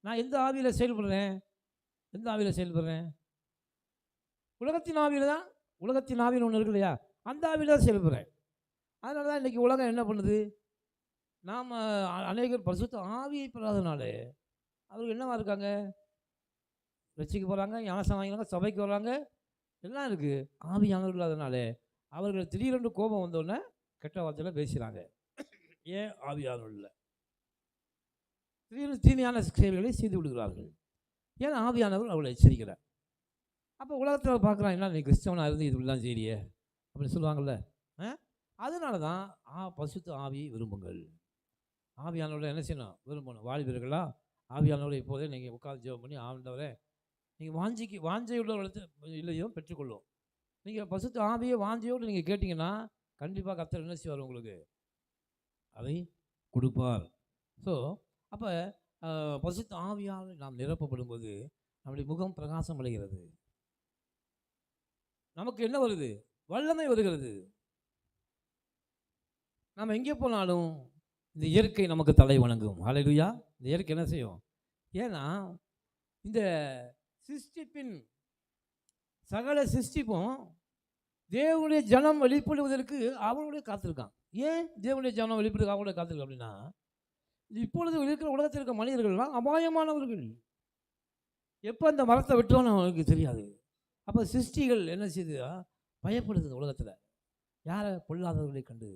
நான் எந்த ஆவியில் செயல்படுறேன்? எந்த ஆவியில் செயல்படுறேன்? உலகத்தின் ஆவியில் தான். உலகத்தின் ஆவின்னு ஒன்று இருக்கு இல்லையா, அந்த ஆவியில் தான் செயல்படுறேன். அதனால தான் இன்றைக்கி உலகம் என்ன பண்ணுது, நாம் அநேகர் பரிசுத்த ஆவியை பெறாதனால அவர்கள் என்னவா இருக்காங்க, ரட்சிக்க போகிறாங்க, ஞானஸ்நானம் வாங்கிக்கிறாங்க, சபைக்கு வர்றாங்க, எல்லாம் இருக்குது. ஆவியானவர்கள் இல்லாதனால அவர்கள் திடீரென்று கோபம் வந்தோடனே கெட்ட வார்த்தையில் பேசுகிறாங்க. ஏன்? ஆவியானவர்கள் இல்லை. திடீர்னு தீமையான செயல்களை செய்து விடுகிறார்கள். ஏன்னா ஆவியானவர் அவளை எச்சரிக்கிறார். அப்போ உலகத்தில் பார்க்குறான், என்ன நீ கிறிஸ்தவனாக இருந்து இதுலாம் செய்யறியே அப்படின்னு சொல்லுவாங்கள்ல. அதனால தான் பரிசுத்த ஆவியை விரும்புங்கள். ஆவியானவரை என்ன செய்யணும்? விரும்பணும். வாலிபர்களா, ஆவியானவரை இப்போதே நீங்கள் உட்கார்ந்து ஜெபம் பண்ணி, ஆண்டவரே நீங்கள் வாஞ்சையுள்ள இல்லையோ பெற்றுக்கொள்ளும். நீங்கள் பரிசுத்த ஆவியை வாஞ்சையோடு நீங்கள் கேட்டிங்கன்னா கண்டிப்பாக கர்த்தர் என்ன செய்வார்? உங்களுக்கு அதை கொடுப்பார். ஸோ அப்போ பரிசுத்த ஆவியால் நாம் நிரப்பப்படும் போது நம்முடைய முகம் பிரகாசம் அடைகிறது. நமக்கு என்ன வருது? வல்லமை வருகிறது. நாம் எங்கே போனாலும் இந்த இயற்கை நமக்கு தலை வணங்கும். ஹல்லேலூயா. இந்த இயற்கை என்ன செய்யும்? ஏன்னா இந்த சிருஷ்டிப்பின் சகல சிருஷ்டிப்பும் தேவனுடைய ஜனம் வெளிப்படுவதற்கு அவனுடைய காத்திருக்கான். ஏன் தேவனுடைய ஜனம் வெளிப்படுவதற்கு அவனுடைய காத்திருக்கான் அப்படின்னா, இப்பொழுது இருக்கிற உலகத்தில் இருக்கிற மனிதர்கள்லாம் அபாயமானவர்கள். எப்போ அந்த மரத்தை விட்டோன்னு அவனுக்கு தெரியாது. அப்போ சிருஷ்டிகள் என்ன செய்யுது? பயப்படுது உலகத்தில். யாரை? பொல்லாதவர்களை கண்டு.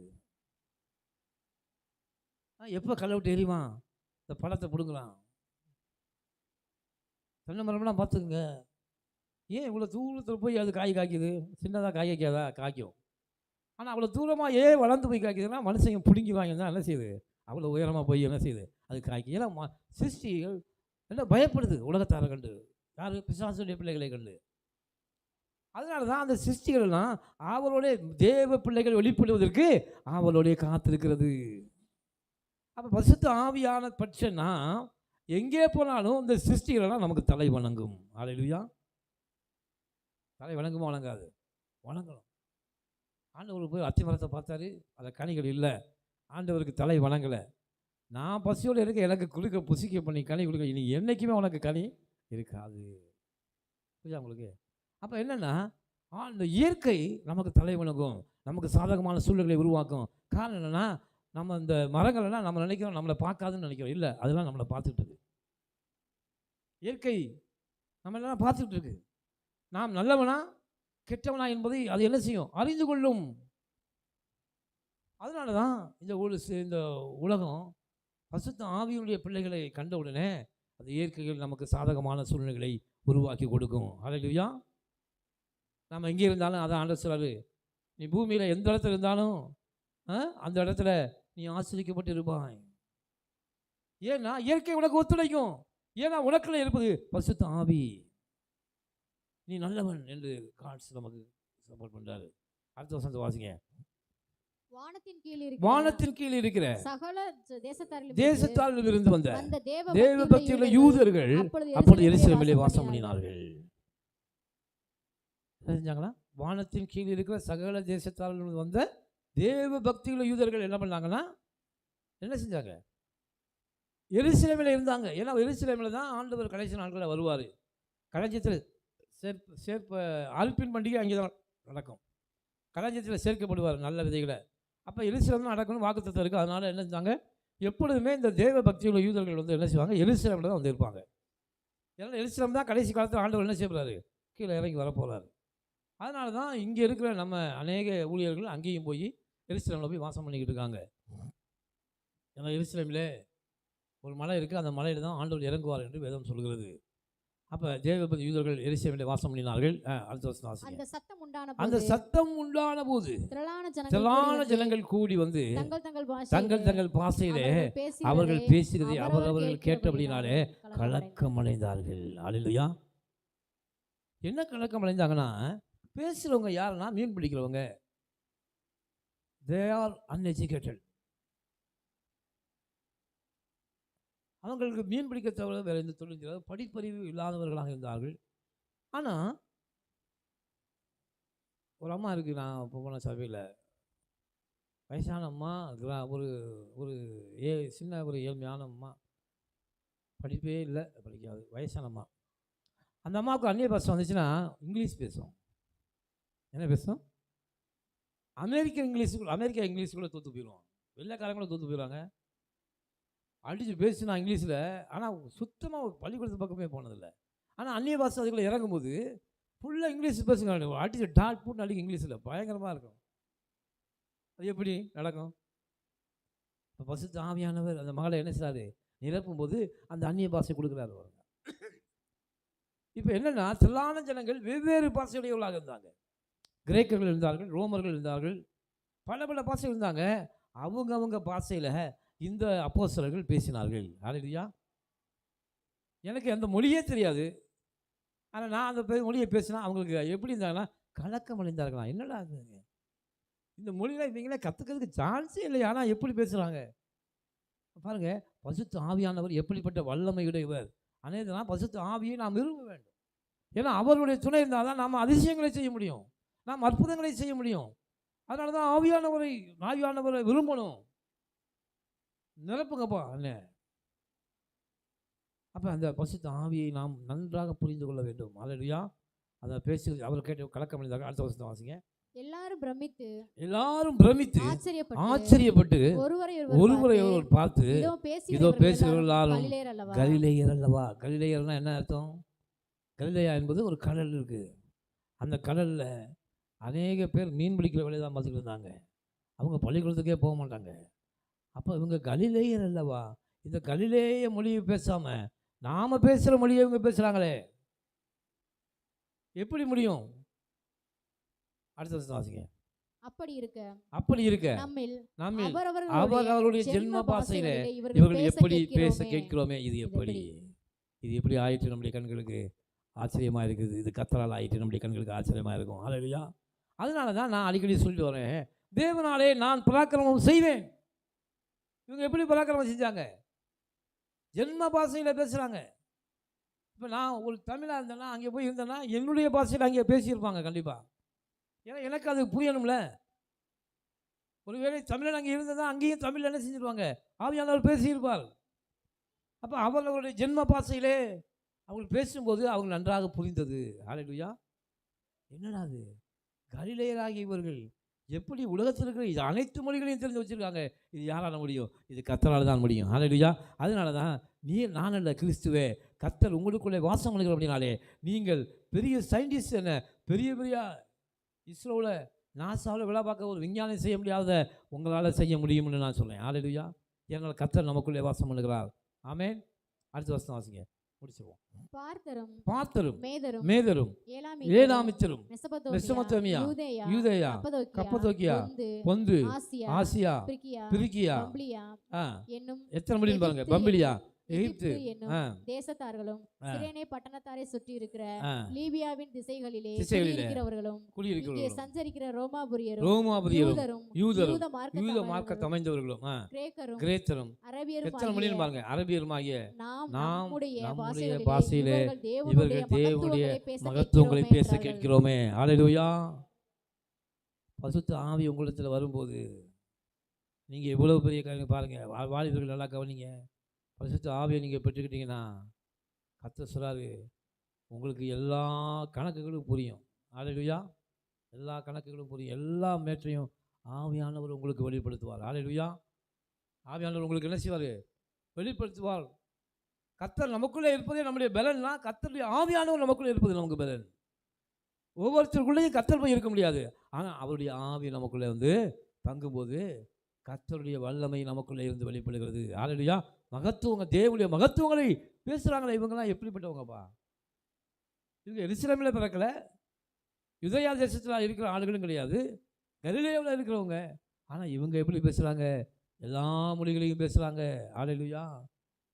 எப்போ கல்லை விட்டு எறிவான்? இந்த பழத்தை பிடுங்கலாம். தென்னை மரம்லாம் பார்த்துக்குங்க, ஏன் இவ்வளோ தூரத்தில் போய் அது காய் காய்க்குது? சின்னதாக காய் காய்க்காதா? காய்க்கும். ஆனால் அவ்வளோ தூரமாக ஏன் வளர்ந்து போய் காய்க்குதுன்னா மனுஷங்க பிடுங்கி வாங்கி தான் என்ன செய்யுது? அவ்வளோ உயரமாக போய் என்ன செய்யுது? அது காய்க்கு. ஏன்னா சிருஷ்டிகள் என்ன பயப்படுது உலகத்தாரை கண்டு. யார்? பிசாசுடைய பிள்ளைகளை கண்டு. அதனால தான் அந்த சிருஷ்டிகள்லாம் அவளுடைய தேவ பிள்ளைகள் வெளிப்படுவதற்கு அவளுடைய காத்திருக்கிறது. அப்போ பரிசுத்த ஆவியான பட்சம்னா எங்கே போனாலும் இந்த சிருஷ்டிகளெல்லாம் நமக்கு தலை வணங்கும். அல்லேலூயா. தலை வணங்குமா? வணங்காது? வணங்கணும். ஆண்டவர் போய் அத்தி மரத்தை பார்த்தாரு, அதில் கனிகள் இல்லை. ஆண்டவருக்கு தலை வணங்கலை. நான் பசியோடு இருக்க, எனக்கு குளிக்க புசிக்க பண்ணி கனி கொடுக்க, இனி என்றைக்குமே உனக்கு கனி இருக்காது. புரியுதா உங்களுக்கு? அப்போ என்னென்னா இந்த இயற்கை நமக்கு தலை வணங்கும், நமக்கு சாதகமான சூழ்நிலைகளை உருவாக்கும். காரணம் என்னென்னா, நம்ம இந்த மரங்கள்லாம் நம்ம நினைக்கிறோம் நம்மளை பார்க்காதுன்னு நினைக்கிறோம். இல்லை, அதெல்லாம் நம்மளை பார்த்துட்டு இருக்கு. இயற்கை நம்ம எல்லாம் பார்த்துக்கிட்டு இருக்கு. நாம் நல்லவனா கெட்டவனா என்பதை அது என்ன செய்யும்? அறிந்து கொள்ளும். அதனால தான் இந்த உலகம் பரிசுத்த ஆவியுடைய பிள்ளைகளை கண்ட உடனே அந்த இயற்கைகள் நமக்கு சாதகமான சூழ்நிலைகளை உருவாக்கி கொடுக்கும். அல்லேலூயா. நம்ம எங்கே இருந்தாலும் அதான் ஆண்டவர் சொல்றாரு, நீ பூமியில் எந்த இடத்துல இருந்தாலும் அந்த இடத்துல நீ ஆசிரியக்கப்பட்டு இருப்பாய். ஏன்னா இயற்கை உனக்கு ஒத்துழைக்கும். ஏன்னா உனக்குள்ள இருப்பது பரிசுத்த ஆவி. நீ நல்லவன் என்று காட்ஸ் நமக்கு சப்போர்ட் பண்றாரு. அடுத்த வசனத்தை வாசிங்க. வானத்தின் கீழ் இருக்கிற சகல தேசத்தாரில் இருந்து வந்த தேவ பக்தியுள்ள யூதர்கள் அப்பொழுது எருசலேமிலே வாசம் பண்ணினார்கள். தெரிஞ்சாங்களா? வானத்தின் கீழ் இருக்கிற சகல தேசத்தாரில் வந்த தேவ பக்தியுள்ள யூதர்கள் என்ன பண்ணாங்கன்னா, என்ன செஞ்சாங்க? எருசலேமில் இருந்தாங்க. ஏன்னா எருசலேமில் தான் ஆண்டவர் கடைசி நாட்களில் வருவார். களஞ்சியத்தில் ஆல்பின் பண்டிகை அங்கே தான் நடக்கும். களஞ்சியத்தில் சேர்க்கப்படுவார் நல்ல விதைகளை. அப்போ எருசலேம் நடக்கணும் வாக்குத்தத்தம் இருக்குது. அதனால் என்ன செஞ்சாங்க? எப்பொழுதுமே இந்த தேவ பக்தியுள்ள யூதர்கள் வந்து என்ன செய்வாங்க, எருசலேமில் தான் வந்து இருப்பாங்க. ஏன்னா எருசலேம் தான் கடைசி காலத்தில் ஆண்டவர் என்ன செய்ய போகிறாரு, கீழே இறங்கி வரப்போகிறாரு. அதனால தான் இங்கே இருக்கிற நம்ம அநேக ஊழியர்கள் அங்கேயும் போய் எருசலேமில் போய் வாசம் பண்ணிக்கிட்டு இருக்காங்க. ஏன்னா எருசலேமில் ஒரு மலை இருக்குது, அந்த மலையில் தான் ஆண்டவர் இறங்குவார் என்று வேதம் சொல்கிறது. அப்போ தேவபக்தி யூதர்கள் எருசலேமில் வாசம் பண்ணினார்கள். அடுத்த வசனம் வாசிங்க. அந்த சத்தம் உண்டான போது திரளான ஜனங்கள் கூடி வந்து தங்கள் பாஷையிலே அவர்கள் பேசுகிறதை அவர்கள் கேட்டபடினாலே கலக்கமடைந்தார்கள். அல்லேலூயா. என்ன கலக்கமடைந்தாங்கன்னா, பேசுகிறவங்க யாருன்னா மீன் பிடிக்கிறவங்க. they are uneducated. அவங்களுக்கு மீன் பிடிக்க தவிர வேறு எந்த தொழில் தெரியாது, படிப்பறிவு இல்லாதவர்களாக இருந்தார்கள். ஆனால் ஒரு அம்மா இருக்குது, நான் இப்போ போன சபையில் வயசான அம்மா, ஒரு ஒரு சின்ன ஒரு ஏழ்மையான அம்மா, படிப்பே இல்லை, படிக்காது, வயசான அம்மா. அந்த அம்மாவுக்கு அந்நிய பாஷை வந்துச்சுன்னா இங்கிலீஷ் பேசும். என்ன பேசும்? அமெரிக்கா இங்கிலீஷுக்குள்ளே தோற்று போயிடுவோம். வெள்ளைக்காரங்களும் தோற்று போயிடுவாங்க. அடித்து பேசுனா இங்கிலீஷில். ஆனால் சுத்தமாக பள்ளிக்கூடத்து பக்கமே போனதில்லை. ஆனால் அந்நிய பாஷை அதுக்குள்ளே இறங்கும்போது ஃபுல்லாக இங்கிலீஷ் பேசுங்க. அடித்து டாட் போட்டு அடிக்க இங்கிலீஷில் பயங்கரமாக இருக்கும். அது எப்படி நடக்கும்? இப்போ பரிசுத்த ஆவியானவர் அந்த மகளை என்ன செய்றாரு, நிரப்பும்போது அந்த அந்நிய பாஷை கொடுக்குறாரு பாருங்க. இப்போ என்னென்னா, திரளான ஜனங்கள் வெவ்வேறு பாஷையுடையவர்களாக இருந்தாங்க. கிரேக்கர்கள் இருந்தார்கள், ரோமர்கள் இருந்தார்கள், பல பல பாஷை இருந்தாங்க. அவங்க பாஷையில் இந்த அப்போஸ்தலர்கள் பேசினார்கள். அல்லேலூயா. எனக்கு அந்த மொழியே தெரியாது. ஆனால் நான் அந்த மொழியை பேசினா அவங்களுக்கு எப்படி இருந்தாங்கன்னா கலக்கம் அடைந்தார்களாம். என்னடா இருக்குங்க இந்த மொழியில், இவங்களே கற்றுக்கிறதுக்கு சான்ஸே இல்லை. ஆனால் எப்படி பேசுகிறாங்க பாருங்கள். பரிசுத்த ஆவியானவர் எப்படிப்பட்ட வல்லமையுடையவர். அநேகமாக பரிசுத்த ஆவியை நாம் விரும்ப வேண்டும். ஏன்னா அவருடைய துணை இருந்தால் தான் நாம் அதிசயங்களை செய்ய முடியும், நாம் அற்புதங்களை செய்ய முடியும். அதனால தான் ஆவியானவரை விரும்பணும். நிரப்புங்கப்பா அண்ணே. அப்போ அந்த பரிசுத்த ஆவியை நாம் நன்றாக புரிந்து கொள்ள வேண்டும். அல்லேலூயா. அதை பேசி அவர் கேட்டு கலக்கம் அடைந்தார்கள். அடுத்த வசனத்தை வாசிங்க. எல்லாரும் பிரமித்து ஆச்சரியப்பட்டு ஒருவரை ஒருவர் பார்த்து, இதோ பேசுகிறவர்கள் எல்லாரும் கலிலேயர் அல்லவா. கலிலேயர்னா என்ன அர்த்தம்? கலிலேயா என்பது ஒரு கடல் இருக்குது. அந்த கடலில் அநேக பேர் மீன் பிடிக்கிற வேலையை தான் பார்த்துக்கிட்டு இருந்தாங்க. அவங்க பள்ளிக்கூடத்துக்கே போக மாட்டாங்க. அப்போ இவங்க கலிலேயர் அல்லவா. இந்த கலிலேய மொழியை பேசாமல் நாம் பேசுகிற மொழியை இவங்க பேசுகிறாங்களே, எப்படி முடியும்? அடுத்த வாசிங்க. அப்படி இருக்க நம்மில் அவர்களுடைய ஜென்ம பாஷையில இவர்கள் எப்படி பேச கேட்கிறோமே, இது எப்படி ஆயிற்று நம்முடைய கண்களுக்கு ஆச்சரியமாக இருக்குது. இது கர்த்தரால் ஆயிற்று நம்முடைய கண்களுக்கு ஆச்சரியமாக இருக்கும். அல்லேலூயா. அதனால தான் நான் அடிக்கடி சொல்லிட்டு வரேன், தேவனாலே நான் பராக்கிரமம் செய்வேன். இவங்க எப்படி பராக்கிரமம் செஞ்சாங்க? ஜென்ம பாஷையில் பேசுகிறாங்க. இப்போ நான் ஒரு தமிழாக இருந்தேன்னா, அங்கே போய் இருந்தேன்னா என்னுடைய பாஷையில் அங்கே பேசியிருப்பாங்க கண்டிப்பாக. ஏன்னா எனக்கு அது புரியணும்ல. ஒருவேளை தமிழன் அங்கே இருந்ததுன்னா அங்கேயும் தமிழில் என்ன செஞ்சுருவாங்க, ஆவியானவர் பேசியிருப்பார். அப்போ அவர்களுடைய ஜென்ம பாஷையிலே அவங்க பேசும்போது அவங்க நன்றாக புரிந்தது. அல்லேலூயா. என்னடா அது, கலிலேயராகிய இவர்கள் எப்படி உலகத்தில் இருக்கிற இது அனைத்து மொழிகளையும் தெரிஞ்சு வச்சுருக்காங்க. இது யாரால முடியும்? இது கர்த்தரால் தான் முடியும். அல்லேலூயா. அதனால தான் நான் அல்ல கிறிஸ்துவே, கர்த்தர் உங்களுக்குள்ளே வாசம் பண்ணுகிற அப்படின்னாலே நீங்கள் பெரிய சயின்டிஸ்ட், என்ன பெரிய இஸ்ரோவில் நாசாவில் விழா பார்க்க ஒரு விஞ்ஞானம் செய்ய முடியாத உங்களால் செய்ய முடியும்னு நான் சொல்கிறேன். அல்லேலூயா. ஏன்னால் கர்த்தர் நமக்குள்ளே வாசம் பண்ணுகிறார். ஆமென். அடுத்த வசனம் வாசிங்க, முடிச்சிருவோம். பார்த்தரும் மேதரும் ஏலாமிச்சரும் மெசொப்பொத்தாமியா யூதேயா கப்பதோக்கியா பொந்து ஆசியா பிரிக்கியா எத்தனை முடியும் பாருங்க, பம்பிலியா எகிப்து தேசத்தார்களும் சிரேனே பட்டணத்தாரை சுற்றி இருக்கிற லீபியாவின் திசைகளிலே இருக்கிறவர்களும் இங்கே சஞ்சரிக்கிற ரோமாபுரியரும் யூத மார்க்கத்தை அமைந்தவர்களும் கிரேக்கரும் அரபியரும் எத்தனை முடியும் பாருங்க, அரபியருமாகிய நாம் நம்முடைய பாஷையிலே இவர்கள் தேவனுடைய மகத்துவங்களை பேச கேட்கிறோமே. அல்லேலூயா. பரிசுத்த ஆவி உங்களிடத்தில் வரும்போது நீங்கள் எவ்வளவு பெரிய காரியம் பாருங்கள். வாலிபர்கள் நல்லா கவனிங்க. பரிசுத்த ஆவியை நீங்கள் பெற்றுக்கிட்டீங்கன்னா கர்த்தர் சொல்றாரு, உங்களுக்கு எல்லா கணக்குகளும் புரியும். அல்லேலூயா. எல்லா கணக்குகளும் புரியும். எல்லா மேற்றையும் ஆவியானவர் உங்களுக்கு வெளிப்படுத்துவார். அல்லேலூயா. ஆவியானவர் உங்களுக்கு என்ன செய்வார்? வெளிப்படுத்துவார். கர்த்தர் நமக்குள்ளே இருப்பதே நம்முடைய பலன்னா, கர்த்தருடைய ஆவியானவர் நமக்குள்ளே இருப்பது நமக்கு பலன். ஒவ்வொருத்தருக்குள்ளேயும் கர்த்தர் போய் இருக்க முடியாது. ஆனால் அவருடைய ஆவி நமக்குள்ளே வந்து தங்கும்போது கர்த்தருடைய வல்லமை நமக்குள்ளே இருந்து வெளிப்படுகிறது. ஹல்லேலூயா. மகத்துவங்கள், தேவனுடைய மகத்துவங்களை பேசுகிறாங்களே, இவங்கெல்லாம் எப்படிப்பட்டவங்கப்பா? இவங்க எருசலேமில் பிறக்கலை, யூதேயா தேசத்தில் இருக்கிற ஆளுகளும் கிடையாது, கலிலேயாவில் இருக்கிறவங்க. ஆனால் இவங்க எப்படி பேசுகிறாங்க? எல்லா மொழிகளையும் பேசுகிறாங்க. ஹல்லேலூயா.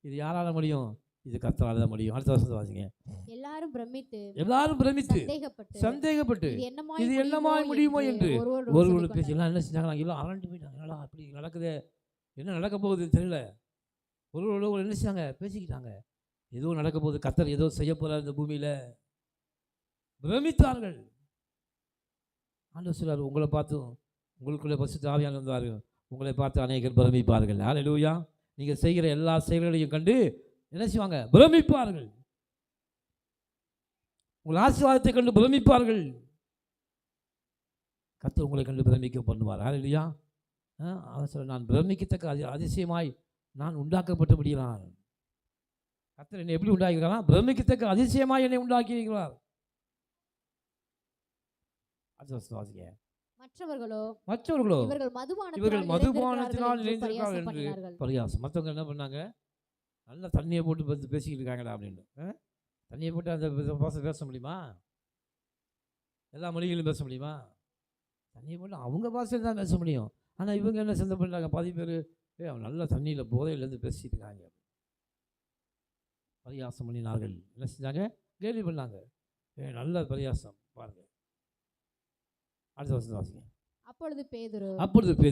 இது யாரால முடியும்? இது கர்த்தரால தான் முடியும். அடுத்த வசனத்தை வாசிங்க. எல்லாரும் பிரமித்து சந்தேகப்பட்டு இது என்னமாய் முடியுமோ என்று ஒருவர் பேசி எல்லாம் என்ன செஞ்சாங்களா? எல்லாம் அரண்டு போயிட்டாங்க. அப்படி நடக்குது, என்ன நடக்க போகுதுன்னு தெரியல. ஒருவர் என்ன செஞ்சாங்க? பேசிக்கிட்டாங்க. ஏதோ நடக்க போகுது, கர்த்தர் ஏதோ செய்ய போறார் இந்த பூமியில. பிரமித்தார்கள். ஆண்டவர் சொல்றார், உங்களை பார்த்தும் உங்களுக்குள்ளே பரிசுத்த ஆவியானவர் வந்தார், உங்களை பார்த்து அநேகர் பிரமிப்பார்கள். ஹல்லேலூயா. நீங்கள் செய்கிற எல்லா செயல்களையும் கண்டு என்ன செய்வாங்க? பிரமிப்பார்கள். உங்கள் ஆசீர்வாதத்தை கண்டு பிரமிப்பார்கள். கர்த்தர் உங்களை கண்டு பிரமிக்க பண்ணுவார். ஹல்லேலூயா. அவன் சொல்ல, நான் பிரமிக்கத்தக்க அதிசயமாய் நான் உண்டாக்கப்பட்டபடியான். கர்த்தர் என்னை எப்படி உண்டாக்கிறார்? பிரமிக்கத்தக்க அதிசயமாய் என்னை உண்டாக்கி இருக்கிறார். மற்றவர்களோ இவர்கள் மதுபானத்தினால் நிறைந்திருக்கிறார்கள் என்று பரியாசம். மற்றவங்க என்ன பண்ணாங்க? நல்ல தண்ணியை போட்டு பேசிக்கிட்டு இருக்காங்கடா அப்படின்னு. தண்ணியை போட்டு அந்த பாசம் பேச முடியுமா? எல்லா மொழிகளும் பேச முடியுமா? தண்ணியை போட்டு அவங்க பாஷையில் தான் பேச முடியும். ஆனால் இவங்க என்ன சிந்த பண்ணுறாங்க? 10 பேர் அவன் நல்ல தண்ணியில் போதையிலேருந்து பேசிட்டு இருக்காங்க. பரியாசம் பண்ணினார்கள். என்ன செஞ்சாங்க? கேலி பண்ணாங்க. நல்ல பரியாசம் பாருங்கள். அடுத்த வருஷம் வாசிங்க. அப்பொழுது பேதுரு 11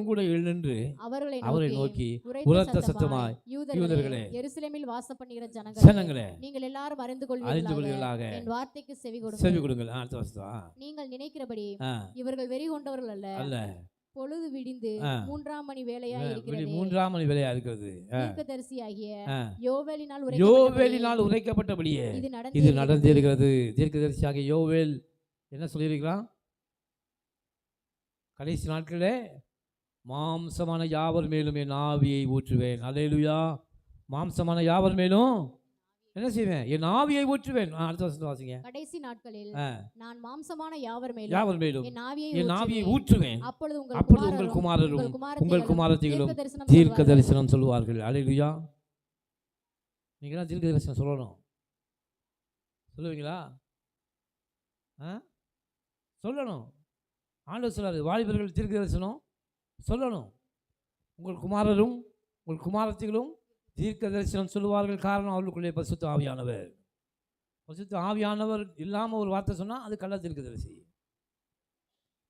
கூட எழுந்து அவரை நோக்கி உரத்த சத்தமாய், யூதர்களே, எருசலேமில் வாசம் பண்ணுகிற ஜனங்களே, நீங்கள் எல்லாரும் அறிந்து கொள்வீர்களாக, என் வார்த்தைக்கு செவி கொடுங்கள். அடுத்த வருஷம், நீங்கள் நினைக்கிறபடி இவர்கள் வெறி கொண்டவர்கள் அல்ல. பொழுது விடிந்து 3ஆம் மணி வேளையா இருக்கிறது. தீர்க்கதரிசியாகிய யோவேலினால் உரைக்கப்பட்டபடியே இது நடந்திருக்கிறது. தீர்க்கதரிசியாகிய யோவேல் என்ன சொல்லியிருக்கிறான்? கடைசி நாட்களே மாம்சமான யாவர் மேலும் என் ஆவியை ஊற்றுவேன். அல்லேலூயா. மாம்சமான யாவர் மேலும் என்ன செய்வேன்? என் ஆவியை ஊற்றுவேன். அடுத்த வருஷம் வாசிங்க. கடைசி நாட்களில் நான் மாம்சமான யாவர் மேலும் என் ஆவியை ஊற்றுவேன். அப்பொழுது உங்கள் குமாரரும் உங்கள் குமாரத்திகளும் தீர்க்க தரிசனம் சொல்லுவார்கள். அல்லேலூயா. நீங்க தான் தீர்க்க தரிசனம் சொல்லணும். சொல்லுவீங்களா? சொல்லணும். ஆண்டவர் சொல்றாரு, வாலிபர்கள் தீர்க்க தரிசனம் சொல்லணும். உங்கள் குமாரரும் உங்கள் குமாரத்திகளும் தீர்க்க தரிசனம் சொல்லுவார்கள். காரணம், அவர்களுக்குள்ளே பரிசுத்த ஆவியானவர். பரிசுத்த ஆவியானவர் இல்லாமல் ஒரு வார்த்தை சொன்னால் அது கள்ள தீர்க்க தரிசி.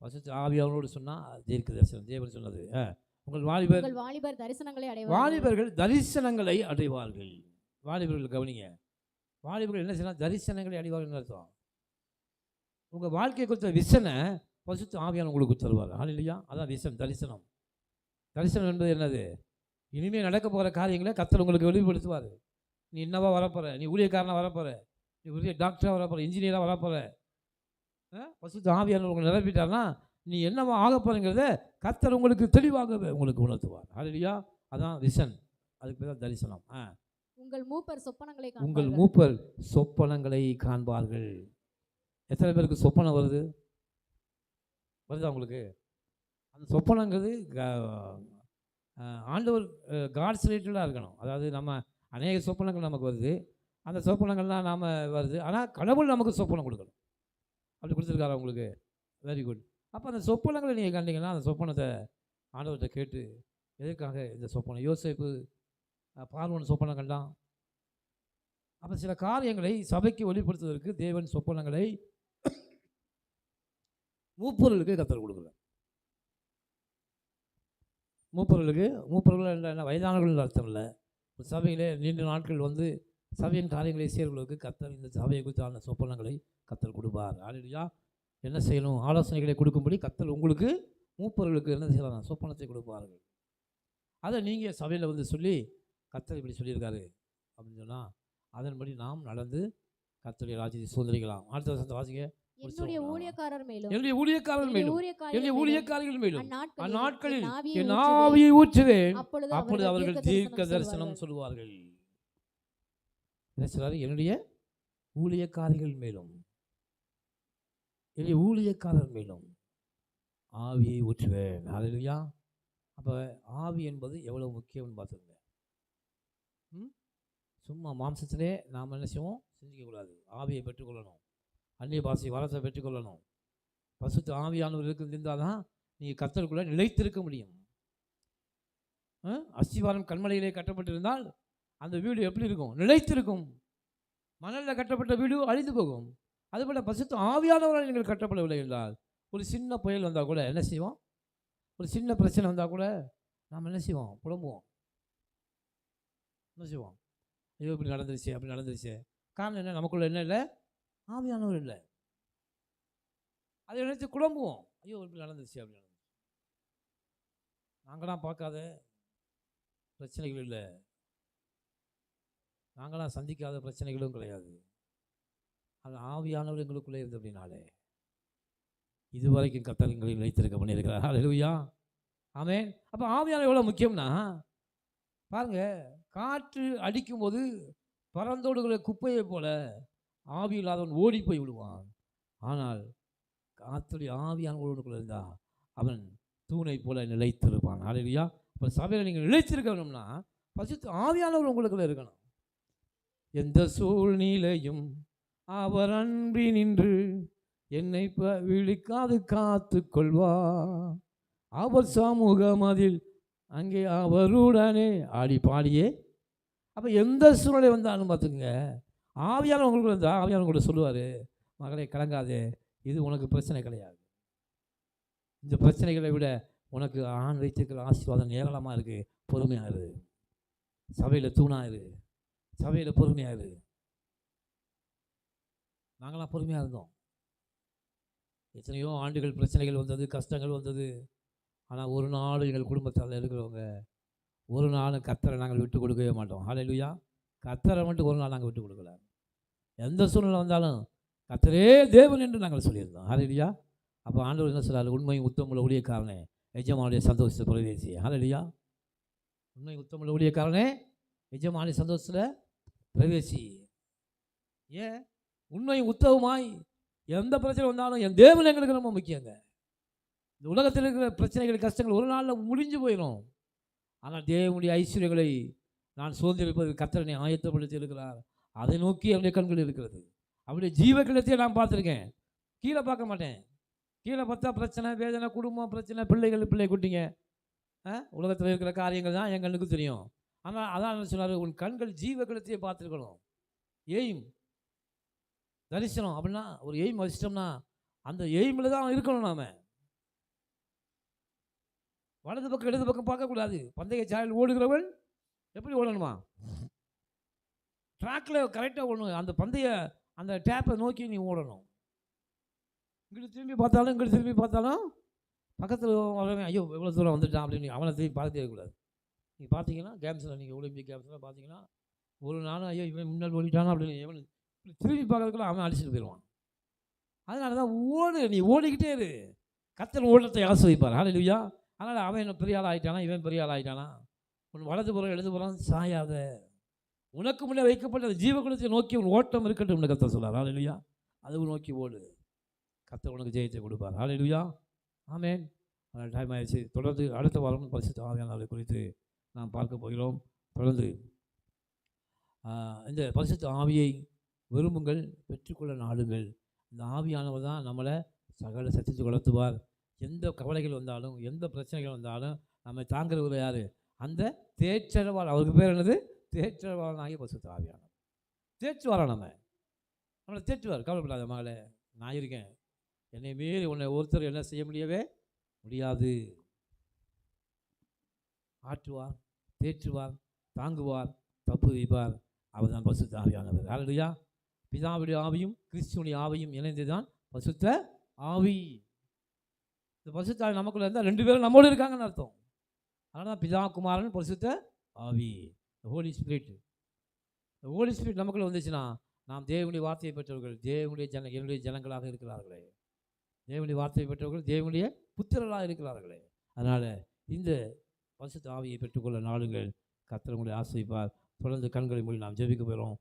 பரிசுத்த ஆவியானவரோடு சொன்னால் தீர்க்க தரிசனம். தேவன் சொன்னது, உங்கள் வாலிபர்கள் தரிசனங்களை அடைவார்கள். வாலிபர்கள் கவனிங்க. வாலிபர்கள் என்ன செய்யலாம்? தரிசனங்களை அடைவார்கள் அர்த்தம். உங்கள் வாழ்க்கையை கொடுத்த விஷனை பரிசுத்த ஆவியானவர் உங்களுக்கு தருவார். ஹல்லேலூயா. அதான் விஷன், தரிசனம். தரிசனம் என்பது என்னது? இனிமேல் நடக்க போகிற காரியங்களை கர்த்தர் உங்களுக்கு வெளிப்படுத்துவார். நீ என்னவா வரப்போகிற, நீ ஊழியக்காரனாக வரப்போகிற, நீ உரிய டாக்டராக வரப்போகிற, இன்ஜினியராக வரப்போகிற. பரிசுத்த ஆவியானவர் உங்களை நிரப்பிட்டார்னா நீ என்னவா ஆக போகிறங்கிறத கர்த்தர் உங்களுக்கு தெளிவாக உங்களுக்கு உணர்த்துவார். ஹல்லேலூயா. அதான் விஷன். அதுக்கு பேர் தான் தரிசனம். உங்கள் மூப்பர் சொப்பனங்களை காண்பார்கள். எத்தனை பேருக்கு சொப்பனம் வருதா உங்களுக்கு? அந்த சொப்பனங்கிறது ஆண்டவர் காட்ஸ் ரிலேட்டடாக இருக்கணும். அதாவது நம்ம அநேக சொப்பனங்கள் நமக்கு வருது, அந்த சொப்பனங்கள்லாம் நாம் வருது. ஆனால் கடவுள் நமக்கு சொப்பனம் கொடுக்கணும். அப்படி கொடுத்துருக்காரு உங்களுக்கு. Very good. அப்போ அந்த சொப்பனங்களை நீங்கள் கண்டிங்கன்னா அந்த சொப்பனத்தை ஆண்டவர்கிட்ட கேட்டு, எதற்காக இந்த சொப்பனம்? யோசேப்பு பார்வோன் சொப்பனம் கண்டான். அப்போ சில காரியங்களை சபைக்கு வெளிப்படுத்துவதற்கு தேவன் சொப்பனங்களை மூப்பர்களுக்கு கர்த்தர் கொடுக்குறார். மூப்பர்கள் என்ன வயதானவர்கள் அர்த்தம் இல்லை. சபையிலே நீண்ட நாட்கள் வந்து சபையின் காரியங்களை செய்கிறவர்களுக்கு கர்த்தர் இந்த சபையை குறித்தான சொப்பனங்களை கர்த்தர் கொடுப்பார். அல்லேலூயா. என்ன செய்யணும்? ஆலோசனைகளை கொடுக்கும்படி கர்த்தர் உங்களுக்கு மூப்பர்களுக்கு என்ன செய்யலாம்? சொப்பனத்தை கொடுப்பார்கள். அதை நீங்கள் சபையில் வந்து சொல்லி கர்த்தர் இப்படி சொல்லியிருக்காரு அப்படின்னு சொன்னால் அதன்படி நாம் நடந்து கர்த்தருடைய ராஜ்யத்தை சுதந்திரிக்கலாம். அடுத்த வருஷத்தை வாசிங்க. என்னுடைய ஊழியக்காரர் மேலும் என்னுடைய ஊழியக்காரர் மேலும் என்னுடைய ஊழியக்காரர்கள் மேலும் அந்நாட்களில் என் ஆவியை ஆவியை ஊற்றுவேன், அப்பொழுது அப்பொழுது அவர்கள் தீர்க்க தரிசனம் சொல்லுவார்கள். என்ன சொல்றாரு? என்னுடைய ஊழியக்காரர்கள் மேலும் என்னுடைய ஊழியக்காரர் மேலும் ஆவியை ஊற்றுவேன். ஹல்லேலூயா. அப்போ ஆவி என்பது எவ்வளோ முக்கியம்னு பார்த்துங்க. சும்மா மாம்சத்திலே நாம் என்ன செய்வோம்? செஞ்சிக்கக்கூடாது. ஆவியை பெற்றுக்கொள்ளணும், அந்நிய பாஷை வரத்தை பெற்றுக்கொள்ளணும். பசுத்த ஆவியானவர் இருந்தால் தான் நீங்கள் கர்த்தருக்குள்ளே நிலைத்திருக்க முடியும். அஸ்திவாரம் கண்மலையிலே கட்டப்பட்டிருந்தால் அந்த வீடு எப்படி இருக்கும்? நிலைத்திருக்கும். மணலில் கட்டப்பட்ட வீடு அழிந்து போகும். அதுபோல் பசுத்த ஆவியானவரால் நீங்கள் கட்டப்படவில்லை என்றால் ஒரு சின்ன புயல் வந்தால் கூட என்ன செய்வோம்? ஒரு சின்ன பிரச்சனை வந்தால் கூட நாம் என்ன செய்வோம்? புலம்புவோம். என்ன செய்வோம்? ஐயோ இப்படி நடந்துருச்சு, அப்படி நடந்துருச்சு. காரணம் என்ன? நமக்குள்ள என்ன இல்லை? ஆவியானவர் இல்லை. அதை நினைத்து குழம்புவோம். ஐயோ இப்படி நடந்துருச்சு, அப்படி நடந்துச்சு. நாங்களாம் பார்க்காத பிரச்சனைகள் இல்லை, நாங்களாம் சந்திக்காத பிரச்சனைகளும் கிடையாது. அது ஆவியானவர் எங்களுக்குள்ளே இருந்து அப்படின்னாலே இதுவரைக்கும் கர்த்தர் எங்களை நிலைத்திருக்க பண்ணியிருக்கிறார். ஹல்லேலூயா. ஆமென். அப்போ ஆவியானவர் எவ்வளோ முக்கியம்னா பாருங்க, காற்று அடிக்கும்போது பறந்தோடுகிற குப்பையை போல ஆவி இல்லாதவன் ஓடி போய் விடுவான். ஆனால் காற்றுடைய ஆவியானவர்களுக்குள்ள இருந்தா அவன் தூணை போல நிலைத்திருப்பான். ஹல்லேலூயா. இப்போ சபையில் நீங்கள் நிலைத்திருக்கணும்னா பசுத்த ஆவியானவர் உங்களுக்குள்ள இருக்கணும். எந்த சூழ்நிலையும் அவர் அன்பி நின்று என்னை விழிக்காது காத்து கொள்வார். அவர் சமூகம் அதில் அங்கே அவருடனே ஆடி பாடியே. அப்போ எந்த சூழ்நிலை வந்தாலும் பார்த்துங்க, ஆவியானவர் உங்களுக்கு இருந்தால் ஆவியானவர் கூட சொல்லுவார், மகளே கலங்காதே, இது உனக்கு பிரச்சனை கிடையாது. இந்த பிரச்சனைகளை விட உனக்கு ஆண் வைத்திருக்கிற ஆசீர்வாதம் ஏராளமாக இருக்குது. பொறுமையாக இரு, சபையில் தூணாக இரு, சபையில் பொறுமையாக இரு. நாங்களாம் பொறுமையாக இருந்தோம். எத்தனையோ ஆண்டுகள் பிரச்சனைகள் வந்தது, கஷ்டங்கள் வந்தது. ஆனால் ஒரு நாள் எங்கள் குடும்பத்தால் இருக்கிறவங்க ஒரு நாள் கர்த்தரை நாங்கள் விட்டு கொடுக்கவே மாட்டோம். ஹல்லேலூயா. கர்த்தரை மட்டும் ஒரு நாள் நாங்கள் விட்டு கொடுக்கல. எந்த சூழ்நிலை வந்தாலும் கர்த்தரே தேவன் என்று நாங்கள் சொல்லியிருந்தோம். ஹல்லேலூயா. அப்போ ஆண்டவர் என்ன சொல்கிறார்? உண்மை உத்தமுள்ள ஊழியக்காரனே எஜமானுடைய சந்தோஷத்தை பிரவேசி. ஹல்லேலூயா. உண்மை உத்தமுள்ள ஊழியக்காரனே எஜமானுடைய சந்தோஷத்தில் பிரவேசி. ஏன்? உண்மை உத்தவமாய் எந்த பிரச்சனை வந்தாலும் என் தேவன் எங்களுக்கு ரொம்ப முக்கியங்க. இந்த உலகத்தில் இருக்கிற பிரச்சனைகள் கஷ்டங்கள் ஒரு நாளில் முடிஞ்சு போயிடும். ஆனால் தேவனுடைய ஐஸ்வர்யங்களை நான் சுதந்திரிப்பது கர்த்தரை ஆயத்தப்படுத்தி இருக்கிறார். அதை நோக்கி அவருடைய கண்கள் இருக்கிறது. அவருடைய ஜீவக்கிழத்தையே நான் பார்த்துருக்கேன். கீழே பார்க்க மாட்டேன். கீழே பார்த்தா பிரச்சனை, வேதனை, குடும்பம் பிரச்சனை, பிள்ளை குட்டிங்க, உலகத்தில் இருக்கிற காரியங்கள் தான் என் கண்ணுக்கு தெரியும். ஆனால் அதான் என்ன சொன்னார்? உன் கண்கள் ஜீவக்கிழத்தையே பார்த்துருக்கணும். எய்ம் தரிசனம் அப்படின்னா ஒரு எய்ம் வச்சிட்டோம்னா அந்த எய்மில் தான் இருக்கணும். நாம் வலது பக்கம் இடது பக்கம் பார்க்கக்கூடாது. பந்தய சாலையில் ஓடுகிறவன் எப்படி ஓடணுமா? ட்ராக்கில் கரெக்டாக ஓடணும். அந்த பந்தய அந்த டேப்பை நோக்கி நீ ஓடணும். இங்கிட்டு திரும்பி பார்த்தாலும் பக்கத்தில் வரவன் ஐயோ எவ்வளோ தூரம் வந்துட்டான் அப்படின்னு அவனை திரும்பி பார்த்துட்டே இருக்கக்கூடாது. நீங்கள் பார்த்தீங்கன்னா கேம்ஸில், நீங்கள் ஒலிம்பிக் கேம்ஸில் பார்த்தீங்கன்னா ஒரு நாளும் ஐயோ இவன் முன்னாள் ஓடிட்டானா அப்படின்னு எவன் திரும்பி பார்க்கறதுக்குள்ள அவன் அடிச்சுட்டு போயிடுவான். அதனால தான் நீ ஓடிக்கிட்டே இரு. கர்த்தர் ஓட்டத்தை ஆசீர்வதிப்பார். ஹல்லேலூயா. அதனால் அவன் என்ன பெரிய ஆள் ஆகிட்டானா, இவன் பெரிய ஆள் ஆகிட்டானா, உன் வலது புறம் இடது புறம் சாயாத, உனக்கு முன்னே வைக்கப்பட்ட அந்த ஜீவகுலத்தை நோக்கி உன் ஓட்டம் இருக்கட்டும் கர்த்தர் சொல்கிறார். ஹல்லேலூயா. அதுவும் நோக்கி ஓடு, கர்த்தர் உனக்கு ஜெயத்தை கொடுப்பார். ஹல்லேலூயா. ஆமென். அதனால் டைம் ஆயிடுச்சு. தொடர்ந்து அடுத்த வாரம் பரிசுத்த ஆவியானவரை குறித்து நாம் பார்க்க போகிறோம். தொடர்ந்து இந்த பரிசுத்த ஆவியை விரும்புங்கள், பெற்றுக்கொள்ள நாடுங்கள். இந்த ஆவியானவர் தான் நம்மளை சகல சத்தியத்தை வளர்த்துவார். எந்த கவலைகள் வந்தாலும் எந்த பிரச்சனைகள் வந்தாலும் நம்ம தாங்கிறவர் யார்? அந்த தேற்றவாள். அவருக்கு பேர் என்னது? தேற்றவாளனாகிய பரிசுத்த ஆவியானவர் தேற்றுவாரா? நம்மளை தேற்றுவார். கவலைப்படாத மகளே, நான் இருக்கேன். என்னை மீறி உன்னை ஒருத்தர் என்ன செய்ய முடியாது. ஆற்றுவார், தேற்றுவார், தாங்குவார், தப்பு வைப்பார். அவர் தான் பரிசுத்த ஆவியானவர். ஹல்லேலூயா. பிதாவுடைய ஆவியும் கிறிஸ்துவினுடைய ஆவியும் இணைந்து தான் பரிசுத்த ஆவி. இந்த பரிசுத்த ஆவி நமக்குள்ள இருந்தால் ரெண்டு பேரும் நம்மோடு இருக்காங்கன்னு அர்த்தம். அதனால தான் பிதா குமாரன் பரிசுத்த ஆவி, ஹோலி ஸ்பிரிட். ஹோலி ஸ்பிரிட் நமக்குள்ள வந்துச்சுன்னா நாம் தேவனுடைய வார்த்தையை பெற்றவர்கள், தேவனுடைய என்னுடைய ஜனங்களாக இருக்கிறார்களே, தேவனுடைய வார்த்தையை பெற்றவர்கள் தேவனுடைய புத்திரர்களாக இருக்கிறார்களே. அதனால் இந்த பரிசுத்த ஆவியை பெற்றுக்கொள்ள நாடுங்கள். கர்த்தர் உங்களை ஆசீர்வதிப்பார். தொடர்ந்து கண்களை மூடி நாம் ஜெபிக்க போகிறோம்.